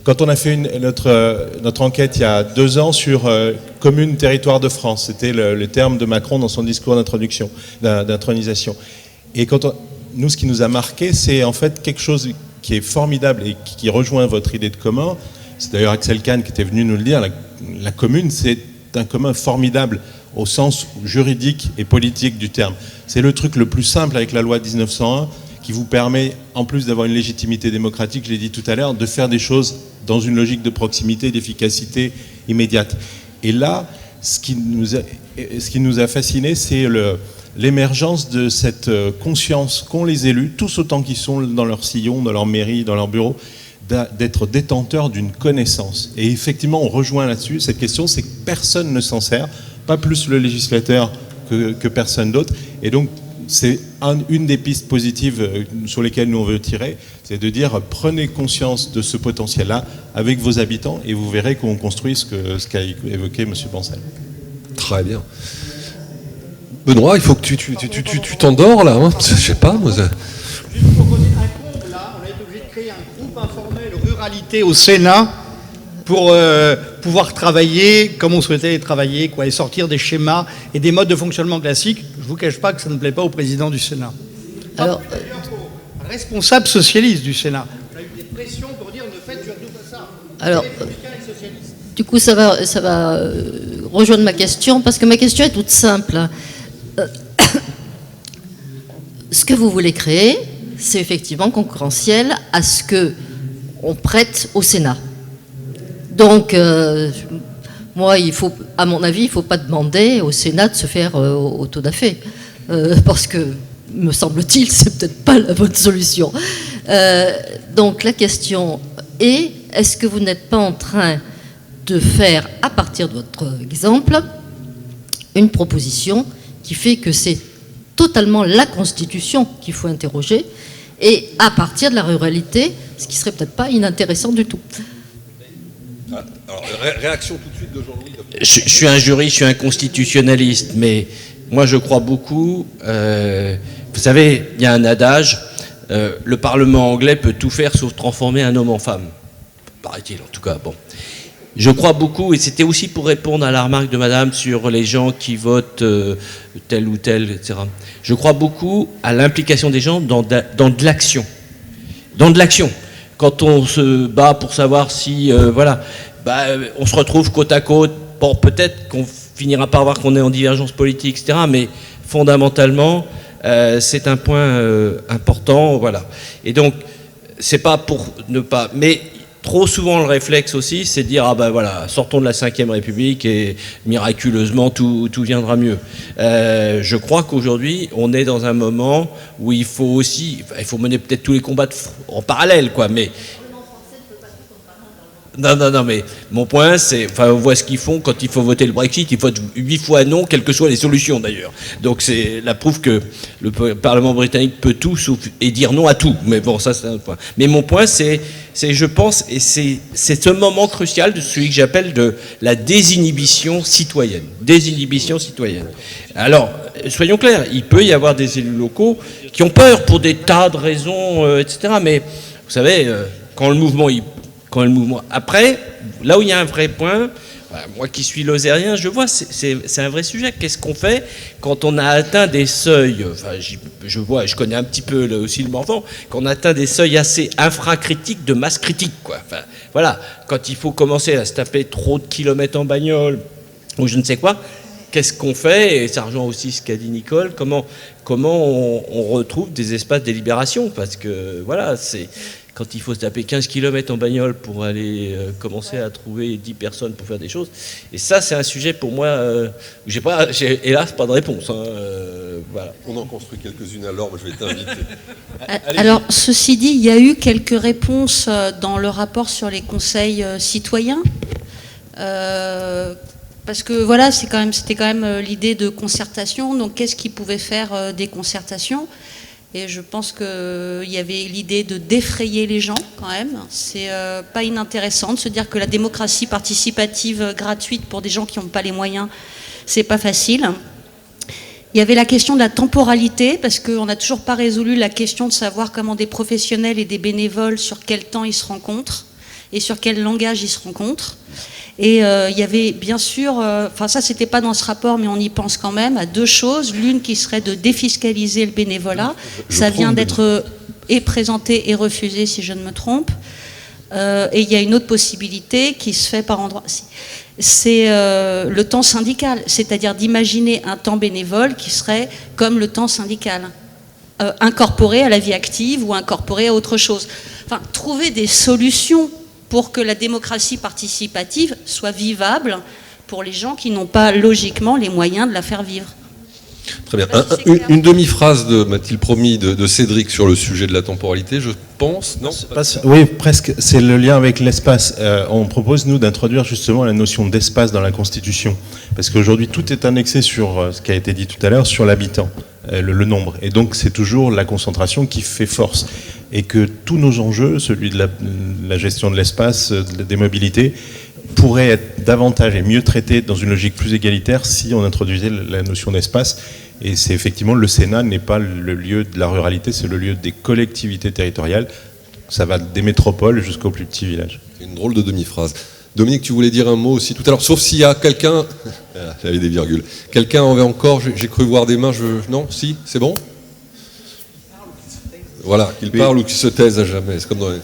quand on a fait notre enquête il y a 2 ans sur commune, territoire de France, c'était le terme de Macron dans son discours d'intronisation. Et nous, ce qui nous a marqué, c'est en fait quelque chose qui est formidable et qui rejoint votre idée de commun. C'est d'ailleurs Axel Kahn qui était venu nous le dire, la commune, c'est un commun formidable au sens juridique et politique du terme. C'est le truc le plus simple avec la loi de 1901 qui vous permet, en plus d'avoir une légitimité démocratique, je l'ai dit tout à l'heure, de faire des choses dans une logique de proximité, d'efficacité immédiate. Et là, ce qui nous a fasciné, c'est l'émergence de cette conscience qu'ont les élus, tous autant qu'ils sont dans leur sillon, dans leur mairie, dans leur bureau, d'être détenteurs d'une connaissance. Et effectivement, on rejoint là-dessus. Cette question, c'est que personne ne s'en sert, pas plus le législateur que personne d'autre. Et donc, c'est une des pistes positives sur lesquelles nous on veut tirer, c'est de dire prenez conscience de ce potentiel-là avec vos habitants et vous verrez qu'on construit ce qu'a évoqué M. Bancel. Très bien. Benoît, il faut que tu t'endors là, hein. Je sais pas, moi. Juste pour poser un comble, là, on a été obligé de créer un groupe informel ruralité au Sénat pour pouvoir travailler comme on souhaitait travailler, quoi, et sortir des schémas et des modes de fonctionnement classiques. Je ne vous cache pas que ça ne plaît pas au président du Sénat. Alors, responsable socialiste du Sénat. On a eu des pressions pour dire ne faites surtout pas ça. Alors, du coup, ça va rejoindre ma question, parce que ma question est toute simple. Ce que vous voulez créer, c'est effectivement concurrentiel à ce que on prête au Sénat. Donc, moi, à mon avis, il ne faut pas demander au Sénat de se faire au taux d'affaire, parce que, me semble-t-il, c'est peut-être pas la bonne solution. Donc, la question est, est-ce que vous n'êtes pas en train de faire, à partir de votre exemple, une proposition qui fait que c'est totalement la Constitution qu'il faut interroger, et à partir de la ruralité, ce qui serait peut-être pas inintéressant du tout. Alors, réaction tout de suite de Jean-Louis. Je suis un juriste, je suis un constitutionnaliste, mais moi je crois beaucoup. Vous savez, il y a un adage, le Parlement anglais peut tout faire sauf transformer un homme en femme. Paraît-il, en tout cas. Bon. Je crois beaucoup, et c'était aussi pour répondre à la remarque de madame sur les gens qui votent tel ou tel, etc. Je crois beaucoup à l'implication des gens dans de l'action. Dans de l'action. Quand on se bat pour savoir si, on se retrouve côte à côte, bon, peut-être qu'on finira par voir qu'on est en divergence politique, etc., mais fondamentalement, c'est un point important, voilà. Et donc, c'est pas pour ne pas... Mais trop souvent, le réflexe aussi, c'est de dire, sortons de la Ve République et miraculeusement, tout viendra mieux. Je crois qu'aujourd'hui, on est dans un moment où il faut mener peut-être tous les combats en parallèle, quoi, mais... Non, mais mon point, c'est, on voit ce qu'ils font quand il faut voter le Brexit, ils votent 8 fois non, quelles que soient les solutions d'ailleurs. Donc c'est la preuve que le Parlement britannique peut tout et dire non à tout. Mais bon, ça c'est un point. Mais mon point, c'est je pense, et c'est ce moment crucial de celui que j'appelle de la désinhibition citoyenne. Désinhibition citoyenne. Alors, soyons clairs, il peut y avoir des élus locaux qui ont peur pour des tas de raisons, etc. Mais vous savez, quand le mouvement... Après, là où il y a un vrai point, moi qui suis lozérien, je vois, c'est un vrai sujet. Qu'est-ce qu'on fait quand on a atteint des seuils, je connais un petit peu là aussi le Morvan, quand on atteint des seuils assez infracritiques de masse critique, quoi. Enfin, voilà, quand il faut commencer à se taper trop de kilomètres en bagnole, ou je ne sais quoi, qu'est-ce qu'on fait? Et ça rejoint aussi ce qu'a dit Nicole, comment on retrouve des espaces de délibération, parce que voilà, c'est... Quand il faut se taper 15 km en bagnole pour aller commencer à trouver 10 personnes pour faire des choses. Et ça, c'est un sujet pour moi où j'ai hélas pas de réponse. Voilà. On en construit quelques-unes alors, je vais t'inviter. Alors, ceci dit, il y a eu quelques réponses dans le rapport sur les conseils citoyens. Parce que voilà, c'était quand même l'idée de concertation. Donc, qu'est-ce qui pouvait faire des concertations ? Et je pense qu'il y avait l'idée de défrayer les gens quand même. C'est pas inintéressant de se dire que la démocratie participative gratuite pour des gens qui n'ont pas les moyens, c'est pas facile. Il y avait la question de la temporalité, parce qu'on n'a toujours pas résolu la question de savoir comment des professionnels et des bénévoles, sur quel temps ils se rencontrent et sur quel langage ils se rencontrent. Et il y avait bien sûr, enfin ça c'était pas dans ce rapport, mais on y pense quand même, à deux choses. L'une qui serait de défiscaliser le bénévolat. Ça vient d'être présenté et refusé, si je ne me trompe. Et il y a une autre possibilité qui se fait par endroit. C'est le temps syndical, c'est-à-dire d'imaginer un temps bénévole qui serait comme le temps syndical, incorporé à la vie active ou incorporé à autre chose. Enfin, trouver des solutions pour que la démocratie participative soit vivable pour les gens qui n'ont pas logiquement les moyens de la faire vivre. Très bien. Une demi-phrase, m'a-t-il promis, de Cédric sur le sujet de la temporalité, je pense, non ? Oui, presque. C'est le lien avec l'espace. On propose, nous, d'introduire justement la notion d'espace dans la Constitution. Parce qu'aujourd'hui, tout est annexé sur ce qui a été dit tout à l'heure, sur l'habitant, le nombre. Et donc, c'est toujours la concentration qui fait force. Et que tous nos enjeux, celui de la gestion de l'espace, des mobilités, pourrait être davantage et mieux traité dans une logique plus égalitaire si on introduisait la notion d'espace. Et c'est effectivement, le Sénat n'est pas le lieu de la ruralité, c'est le lieu des collectivités territoriales. Ça va des métropoles jusqu'aux plus petits villages. C'est une drôle de demi-phrase. Dominique, tu voulais dire un mot aussi tout à l'heure, sauf s'il y a quelqu'un... J'avais des virgules. Quelqu'un avait encore... J'ai cru voir des mains, Non, si, c'est bon ? Voilà, qu'il parle ou qu'il se taise à jamais. C'est comme dans les...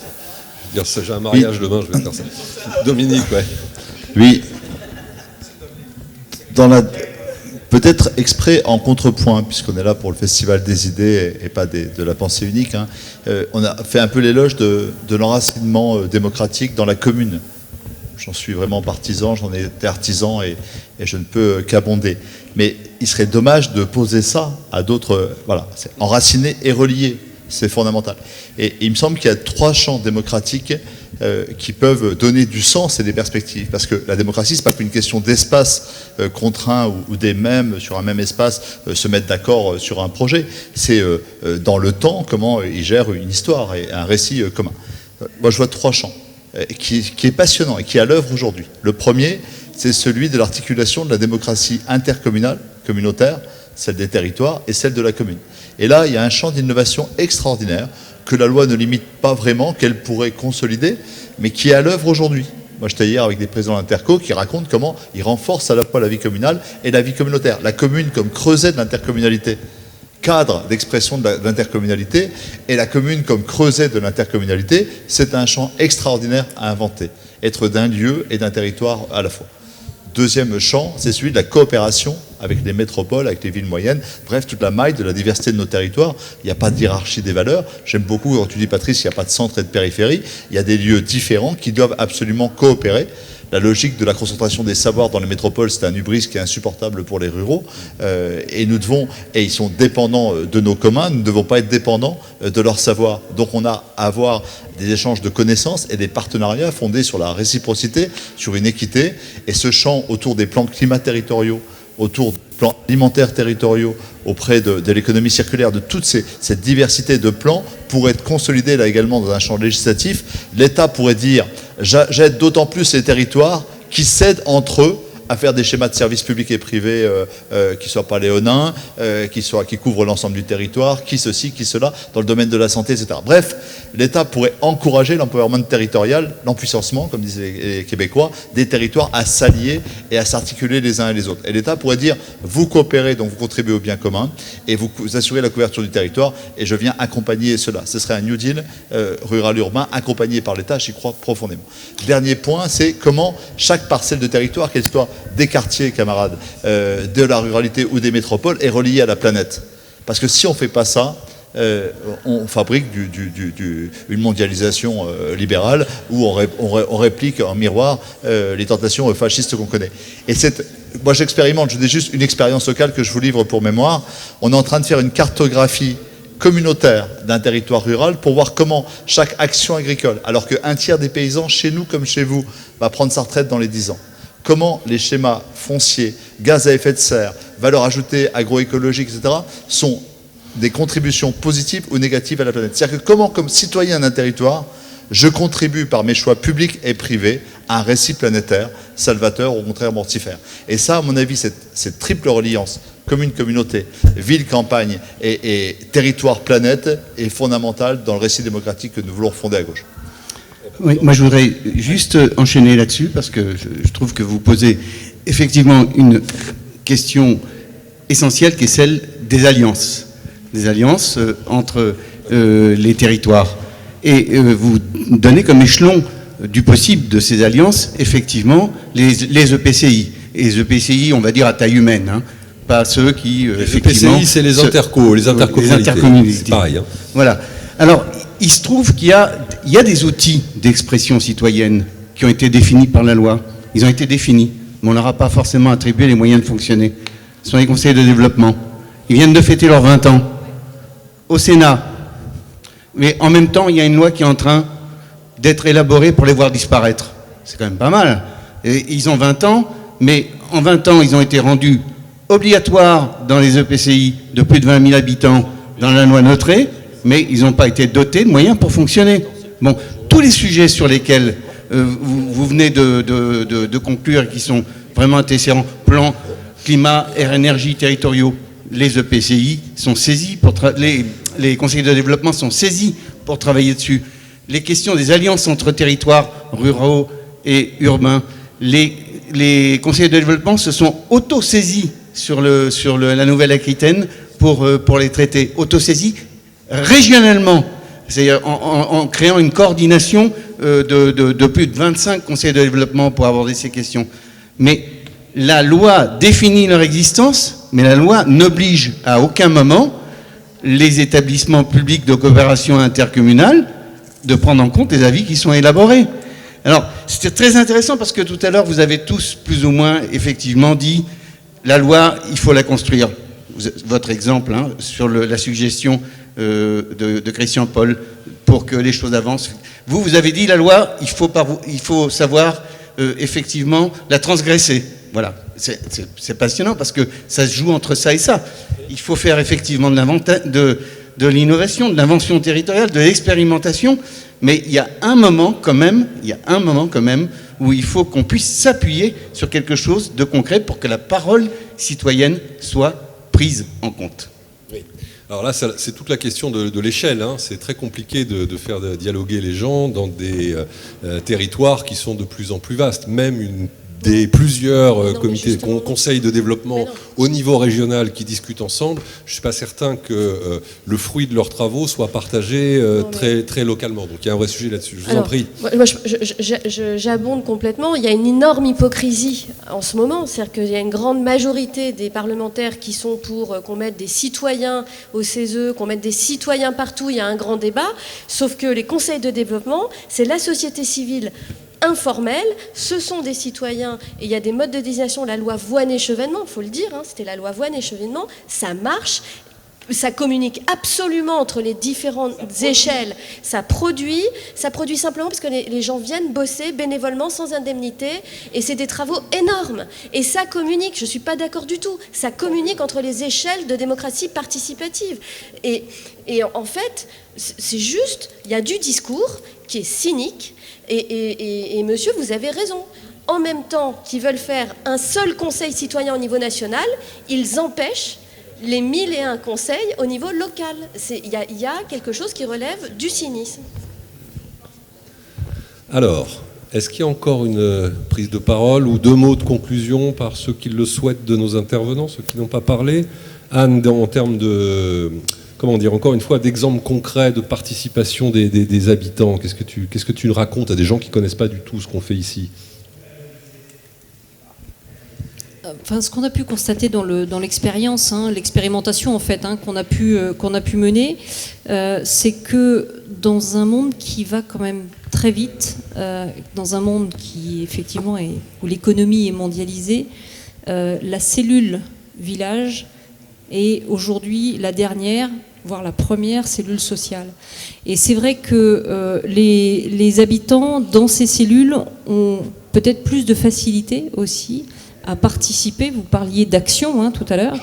J'ai un mariage demain, je vais faire ça. Dominique, ouais. Oui. Peut-être exprès en contrepoint, puisqu'on est là pour le Festival des idées et pas de la pensée unique, hein, on a fait un peu l'éloge de l'enracinement démocratique dans la commune. J'en suis vraiment partisan, j'en ai été artisan et je ne peux qu'abonder. Mais il serait dommage de poser ça à d'autres... Voilà, c'est enraciné et relié. C'est fondamental. Et il me semble qu'il y a 3 champs démocratiques qui peuvent donner du sens et des perspectives. Parce que la démocratie, ce n'est pas qu'une question d'espace contraint ou des mêmes, sur un même espace, se mettre d'accord sur un projet. C'est dans le temps, comment ils gèrent une histoire et un récit commun. Moi, je vois 3 champs qui est passionnant et qui est à l'œuvre aujourd'hui. Le premier, c'est celui de l'articulation de la démocratie intercommunale, communautaire, celle des territoires et celle de la commune. Et là, il y a un champ d'innovation extraordinaire que la loi ne limite pas vraiment, qu'elle pourrait consolider, mais qui est à l'œuvre aujourd'hui. Moi, j'étais hier avec des présidents d'interco qui racontent comment ils renforcent à la fois la vie communale et la vie communautaire. La commune comme creuset de l'intercommunalité, cadre d'expression de l'intercommunalité, et la commune comme creuset de l'intercommunalité, c'est un champ extraordinaire à inventer. Être d'un lieu et d'un territoire à la fois. Deuxième champ, c'est celui de la coopération avec les métropoles, avec les villes moyennes, bref, toute la maille de la diversité de nos territoires. Il n'y a pas de hiérarchie des valeurs. J'aime beaucoup quand tu dis, Patrice, il n'y a pas de centre et de périphérie. Il y a des lieux différents qui doivent absolument coopérer. La logique de la concentration des savoirs dans les métropoles, c'est un hubris qui est insupportable pour les ruraux. Et ils sont dépendants de nos communs, nous ne devons pas être dépendants de leurs savoirs. Donc on a à avoir des échanges de connaissances et des partenariats fondés sur la réciprocité, sur une équité. Et ce champ autour des plans climat territoriaux, autour des plans alimentaires territoriaux, auprès de l'économie circulaire, de toute cette diversité de plans, pourrait être consolidé là également dans un champ législatif. L'État pourrait dire, j'aide d'autant plus les territoires qui cèdent entre eux à faire des schémas de services publics et privés qui ne soient pas léonins, qui couvrent l'ensemble du territoire, qui ceci, qui cela, dans le domaine de la santé, etc. Bref, l'État pourrait encourager l'empowerment territorial, l'empuissancement, comme disent les Québécois, des territoires à s'allier et à s'articuler les uns et les autres. Et l'État pourrait dire, vous coopérez, donc vous contribuez au bien commun, et vous assurez la couverture du territoire, et je viens accompagner cela. Ce serait un New Deal rural-urbain accompagné par l'État, j'y crois profondément. Dernier point, c'est comment chaque parcelle de territoire, qu'elle soit des quartiers, camarades, de la ruralité ou des métropoles, est reliée à la planète. Parce que si on ne fait pas ça, on fabrique une mondialisation libérale où on réplique en miroir les tentations fascistes qu'on connaît. Et moi j'expérimente, je dis juste une expérience locale que je vous livre pour mémoire. On est en train de faire une cartographie communautaire d'un territoire rural pour voir comment chaque action agricole, alors qu'un tiers des paysans, chez nous comme chez vous, va prendre sa retraite dans les 10 ans. Comment les schémas fonciers, gaz à effet de serre, valeur ajoutée agroécologique, etc., sont des contributions positives ou négatives à la planète. C'est-à-dire que comment, comme citoyen d'un territoire, je contribue par mes choix publics et privés à un récit planétaire salvateur ou au contraire mortifère. Et ça, à mon avis, cette triple reliance, commune-communauté, ville-campagne et territoire-planète, est fondamentale dans le récit démocratique que nous voulons fonder à gauche. Oui, moi je voudrais juste enchaîner là-dessus, parce que je trouve que vous posez effectivement une question essentielle qui est celle des alliances. Des alliances entre les territoires. Et vous donnez comme échelon du possible de ces alliances, effectivement, les EPCI. Et les EPCI, on va dire à taille humaine, hein, pas ceux qui, effectivement... EPCI, c'est les intercommunalités. Les intercommunalités. C'est pareil. Hein. Voilà. Alors, il se trouve qu'il y a des outils d'expression citoyenne qui ont été définis par la loi. Ils ont été définis, mais on ne leur a pas forcément attribué les moyens de fonctionner. Ce sont les conseils de développement. Ils viennent de fêter leurs 20 ans. Au Sénat. Mais en même temps, il y a une loi qui est en train d'être élaborée pour les voir disparaître. C'est quand même pas mal. Et ils ont 20 ans, mais en 20 ans, ils ont été rendus obligatoires dans les EPCI de plus de 20 000 habitants dans la loi Notré, mais ils n'ont pas été dotés de moyens pour fonctionner. Bon, tous les sujets sur lesquels vous venez de conclure et qui sont vraiment intéressants, plan, climat, air, énergie, territoriaux, les EPCI sont saisis, les conseils de développement sont saisis pour travailler dessus. Les questions des alliances entre territoires ruraux et urbains, les conseils de développement se sont auto-saisis sur la Nouvelle-Aquitaine pour les traiter, auto-saisis régionalement, c'est-à-dire en créant une coordination de plus de 25 conseils de développement pour aborder ces questions. Mais la loi définit leur existence, mais la loi n'oblige à aucun moment les établissements publics de coopération intercommunale de prendre en compte les avis qui sont élaborés. Alors, c'était très intéressant parce que tout à l'heure, vous avez tous plus ou moins effectivement dit la loi, il faut la construire. Votre exemple hein, sur la suggestion de Christian Paul pour que les choses avancent. Vous avez dit la loi, il faut savoir effectivement la transgresser. Voilà, c'est passionnant parce que ça se joue entre ça et ça. Il faut faire effectivement de l'innovation, de l'invention territoriale, de l'expérimentation, mais il y a un moment quand même où il faut qu'on puisse s'appuyer sur quelque chose de concret pour que la parole citoyenne soit prise en compte. Oui. Alors là, c'est toute la question de l'échelle. Hein. C'est très compliqué de faire dialoguer les gens dans des territoires qui sont de plus en plus vastes. Même plusieurs comités, conseils de développement au niveau régional qui discutent ensemble, je ne suis pas certain que le fruit de leurs travaux soit partagé très localement. Donc il y a un vrai sujet là-dessus. Je vous en prie. Moi, j'abonde complètement. Il y a une énorme hypocrisie en ce moment. C'est-à-dire qu'il y a une grande majorité des parlementaires qui sont pour qu'on mette des citoyens au CESE, qu'on mette des citoyens partout. Il y a un grand débat. Sauf que les conseils de développement, c'est la société civile informels, ce sont des citoyens et il y a des modes de désignation, la loi Voine-Échevènement, il faut le dire, hein, c'était la loi Voine-Échevènement, ça marche, ça communique absolument entre les différentes échelles, ça produit simplement parce que les gens viennent bosser bénévolement sans indemnité et c'est des travaux énormes et ça communique, je ne suis pas d'accord du tout, ça communique entre les échelles de démocratie participative et en fait c'est juste, il y a du discours qui est cynique. Et monsieur, vous avez raison. En même temps qu'ils veulent faire un seul conseil citoyen au niveau national, ils empêchent les 1001 conseils au niveau local. Il y a quelque chose qui relève du cynisme. Alors, est-ce qu'il y a encore une prise de parole ou deux mots de conclusion par ceux qui le souhaitent de nos intervenants, ceux qui n'ont pas parlé? Anne, en termes de... Comment dire, encore une fois, d'exemples concrets de participation des habitants. Qu'est-ce que tu racontes à des gens qui ne connaissent pas du tout ce qu'on fait ici? Enfin, ce qu'on a pu constater dans l'expérience, hein, l'expérimentation en fait, hein, qu'on a pu mener, c'est que dans un monde qui va quand même très vite, dans un monde qui effectivement où l'économie est mondialisée, la cellule village est aujourd'hui la dernière, voire la première cellule sociale. Et c'est vrai que les habitants dans ces cellules ont peut-être plus de facilité aussi à participer. Vous parliez d'action hein, tout à l'heure.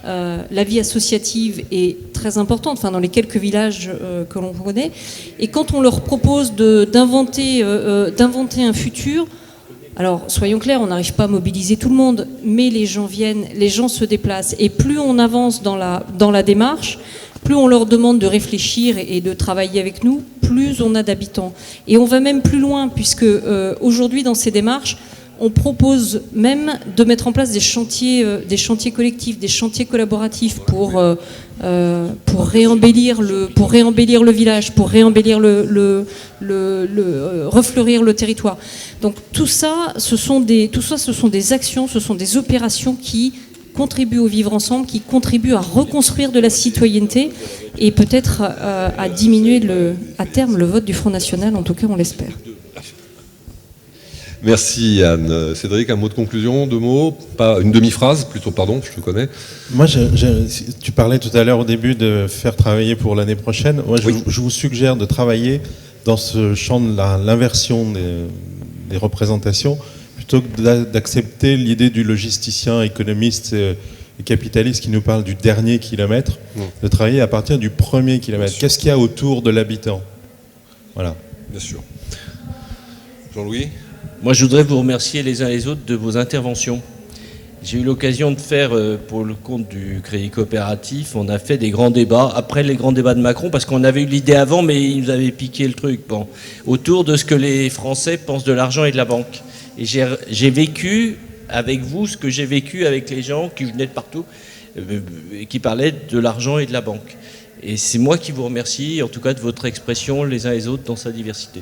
la vie associative est très importante, enfin dans les quelques villages que l'on connaît. Et quand on leur propose d'inventer un futur, alors soyons clairs, on n'arrive pas à mobiliser tout le monde, mais les gens viennent, les gens se déplacent. Et plus on avance dans la démarche, plus on leur demande de réfléchir et de travailler avec nous, plus on a d'habitants. Et on va même plus loin, puisque aujourd'hui dans ces démarches, on propose même de mettre en place des chantiers collectifs, des chantiers collaboratifs pour réembellir le village, pour réembellir refleurir le territoire. Donc tout ça, ce sont des actions, ce sont des opérations qui contribuent au vivre ensemble, qui contribuent à reconstruire de la citoyenneté et peut-être à diminuer à terme le vote du Front National, en tout cas on l'espère. Merci Anne. Cédric, un mot de conclusion, 2 mots, pas une demi-phrase plutôt, pardon, je te connais. Moi, tu parlais tout à l'heure au début de faire travailler pour l'année prochaine. Moi, je vous suggère de travailler dans ce champ de l'inversion des représentations, plutôt que d'accepter l'idée du logisticien, économiste et capitaliste qui nous parle du dernier kilomètre, de travailler à partir du premier kilomètre. Qu'est-ce qu'il y a autour de l'habitant? Voilà. Bien sûr. Jean-Louis? Moi, je voudrais vous remercier les uns les autres de vos interventions. J'ai eu l'occasion de faire, pour le compte du Crédit Coopératif, on a fait des grands débats, après les grands débats de Macron, parce qu'on avait eu l'idée avant, mais il nous avait piqué le truc, bon, autour de ce que les Français pensent de l'argent et de la banque. Et j'ai vécu avec vous ce que j'ai vécu avec les gens qui venaient de partout, qui parlaient de l'argent et de la banque. Et c'est moi qui vous remercie, en tout cas, de votre expression les uns les autres dans sa diversité.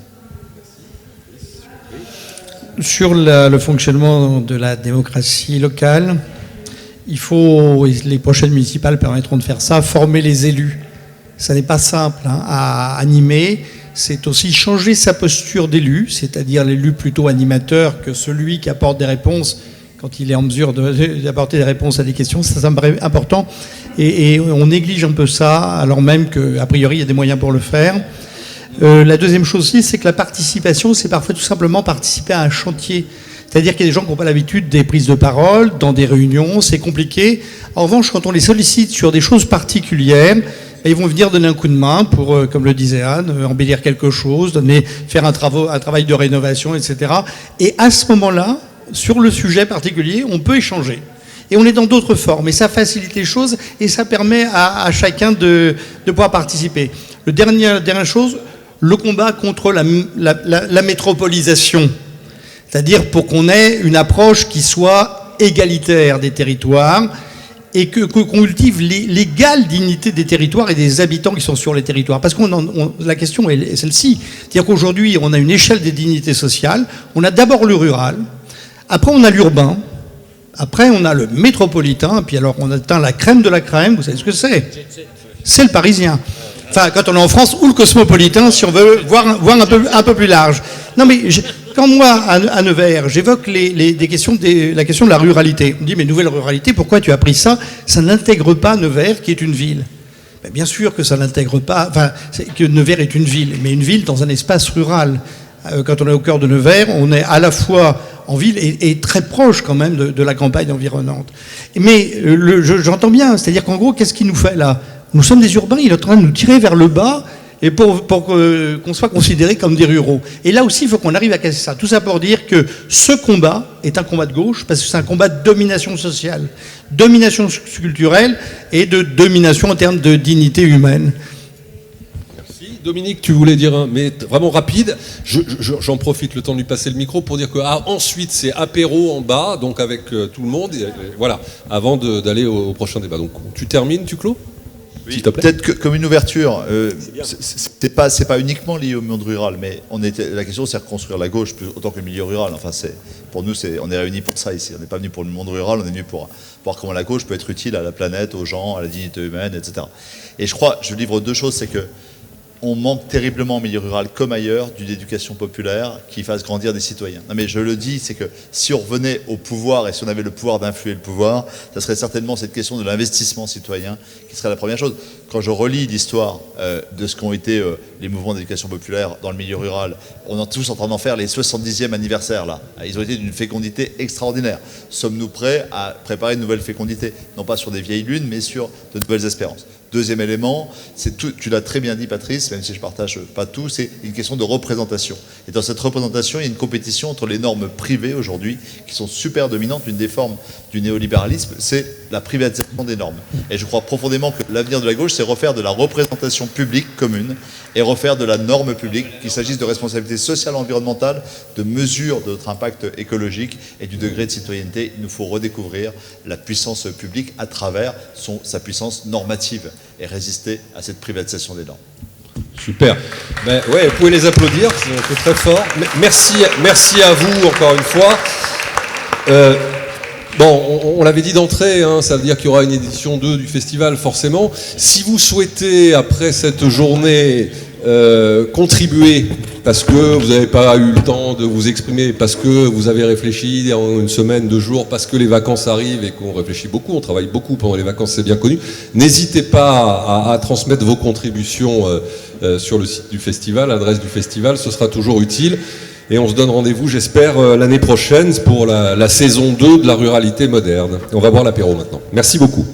Sur le fonctionnement de la démocratie locale, il faut, les prochaines municipales permettront de faire ça, former les élus. Ça n'est pas simple à animer, c'est aussi changer sa posture d'élu, c'est-à-dire l'élu plutôt animateur que celui qui apporte des réponses quand il est en mesure d'apporter des réponses à des questions. Ça me paraît important et on néglige un peu ça, alors même qu'a priori il y a des moyens pour le faire. La deuxième chose aussi, c'est que la participation, c'est parfois tout simplement participer à un chantier. C'est-à-dire qu'il y a des gens qui n'ont pas l'habitude des prises de parole, dans des réunions, c'est compliqué. En revanche, quand on les sollicite sur des choses particulières, ils vont venir donner un coup de main pour, comme le disait Anne, embellir quelque chose, faire un travail de rénovation, etc. Et à ce moment-là, sur le sujet particulier, on peut échanger. Et on est dans d'autres formes. Et ça facilite les choses et ça permet à chacun de pouvoir participer. Dernière chose, le combat contre la métropolisation. C'est-à-dire pour qu'on ait une approche qui soit égalitaire des territoires et qu'on cultive l'égale dignité des territoires et des habitants qui sont sur les territoires. Parce que la question est celle-ci. C'est-à-dire qu'aujourd'hui, on a une échelle des dignités sociales. On a d'abord le rural, après on a l'urbain, après on a le métropolitain, puis alors on atteint la crème de la crème, vous savez ce que c'est? C'est le parisien. Enfin, quand on est en France, ou le cosmopolitain, si on veut voir un peu plus large. Non, mais quand moi, à Nevers, j'évoque la question de la ruralité. On me dit, mais nouvelle ruralité, pourquoi tu as pris ça? Ça n'intègre pas Nevers, qui est une ville. Ben, bien sûr que ça n'intègre pas, que Nevers est une ville, mais une ville dans un espace rural. Quand on est au cœur de Nevers, on est à la fois en ville et très proche quand même de la campagne environnante. Mais j'entends bien, c'est-à-dire qu'en gros, qu'est-ce qu'il nous fait là? Nous sommes des urbains, il est en train de nous tirer vers le bas et pour qu'on soit considérés comme des ruraux. Et là aussi, il faut qu'on arrive à casser ça. Tout ça pour dire que ce combat est un combat de gauche, parce que c'est un combat de domination sociale, domination culturelle et de domination en termes de dignité humaine. Merci. Dominique, tu voulais dire un, mais vraiment rapide. J'en profite le temps de lui passer le micro pour dire que ensuite c'est apéro en bas, donc avec tout le monde, et voilà, avant d'aller au prochain débat. Donc tu termines, tu clos ? Oui, peut-être que, comme une ouverture, c'est pas uniquement lié au monde rural, mais la question c'est reconstruire la gauche autant que le milieu rural. Enfin, pour nous, on est réunis pour ça ici. On n'est pas venu pour le monde rural, on est venu pour voir comment la gauche peut être utile à la planète, aux gens, à la dignité humaine, etc. Et je livre 2 choses, c'est que on manque terriblement en milieu rural comme ailleurs d'une éducation populaire qui fasse grandir des citoyens. Non mais je le dis, c'est que si on revenait au pouvoir et si on avait le pouvoir d'influer le pouvoir, ça serait certainement cette question de l'investissement citoyen qui serait la première chose. Quand je relis l'histoire de ce qu'ont été les mouvements d'éducation populaire dans le milieu rural, on est tous en train d'en faire les 70e anniversaires là. Ils ont été d'une fécondité extraordinaire. Sommes-nous prêts à préparer une nouvelle fécondité? Non pas sur des vieilles lunes, mais sur de nouvelles espérances. Deuxième élément, c'est tout, tu l'as très bien dit Patrice, même si je ne partage pas tout, c'est une question de représentation. Et dans cette représentation, il y a une compétition entre les normes privées aujourd'hui, qui sont super dominantes. Une des formes du néolibéralisme, c'est la privatisation des normes. Et je crois profondément que l'avenir de la gauche, c'est refaire de la représentation publique commune et refaire de la norme publique, qu'il s'agisse de responsabilité sociale, environnementale, de mesure de notre impact écologique et du degré de citoyenneté. Il nous faut redécouvrir la puissance publique à travers sa puissance normative et résister à cette privatisation des normes. Super. Ben ouais, vous pouvez les applaudir, c'est très fort. Merci à vous encore une fois. Bon, on l'avait dit d'entrée, hein, ça veut dire qu'il y aura une édition 2 du festival, forcément. Si vous souhaitez, après cette journée, contribuer, parce que vous n'avez pas eu le temps de vous exprimer, parce que vous avez réfléchi en une semaine, 2 jours, parce que les vacances arrivent et qu'on réfléchit beaucoup, on travaille beaucoup pendant les vacances, c'est bien connu, n'hésitez pas à transmettre vos contributions sur le site du festival, l'adresse du festival, ce sera toujours utile. Et on se donne rendez-vous, j'espère, l'année prochaine pour la saison 2 de la ruralité moderne. On va boire l'apéro maintenant. Merci beaucoup.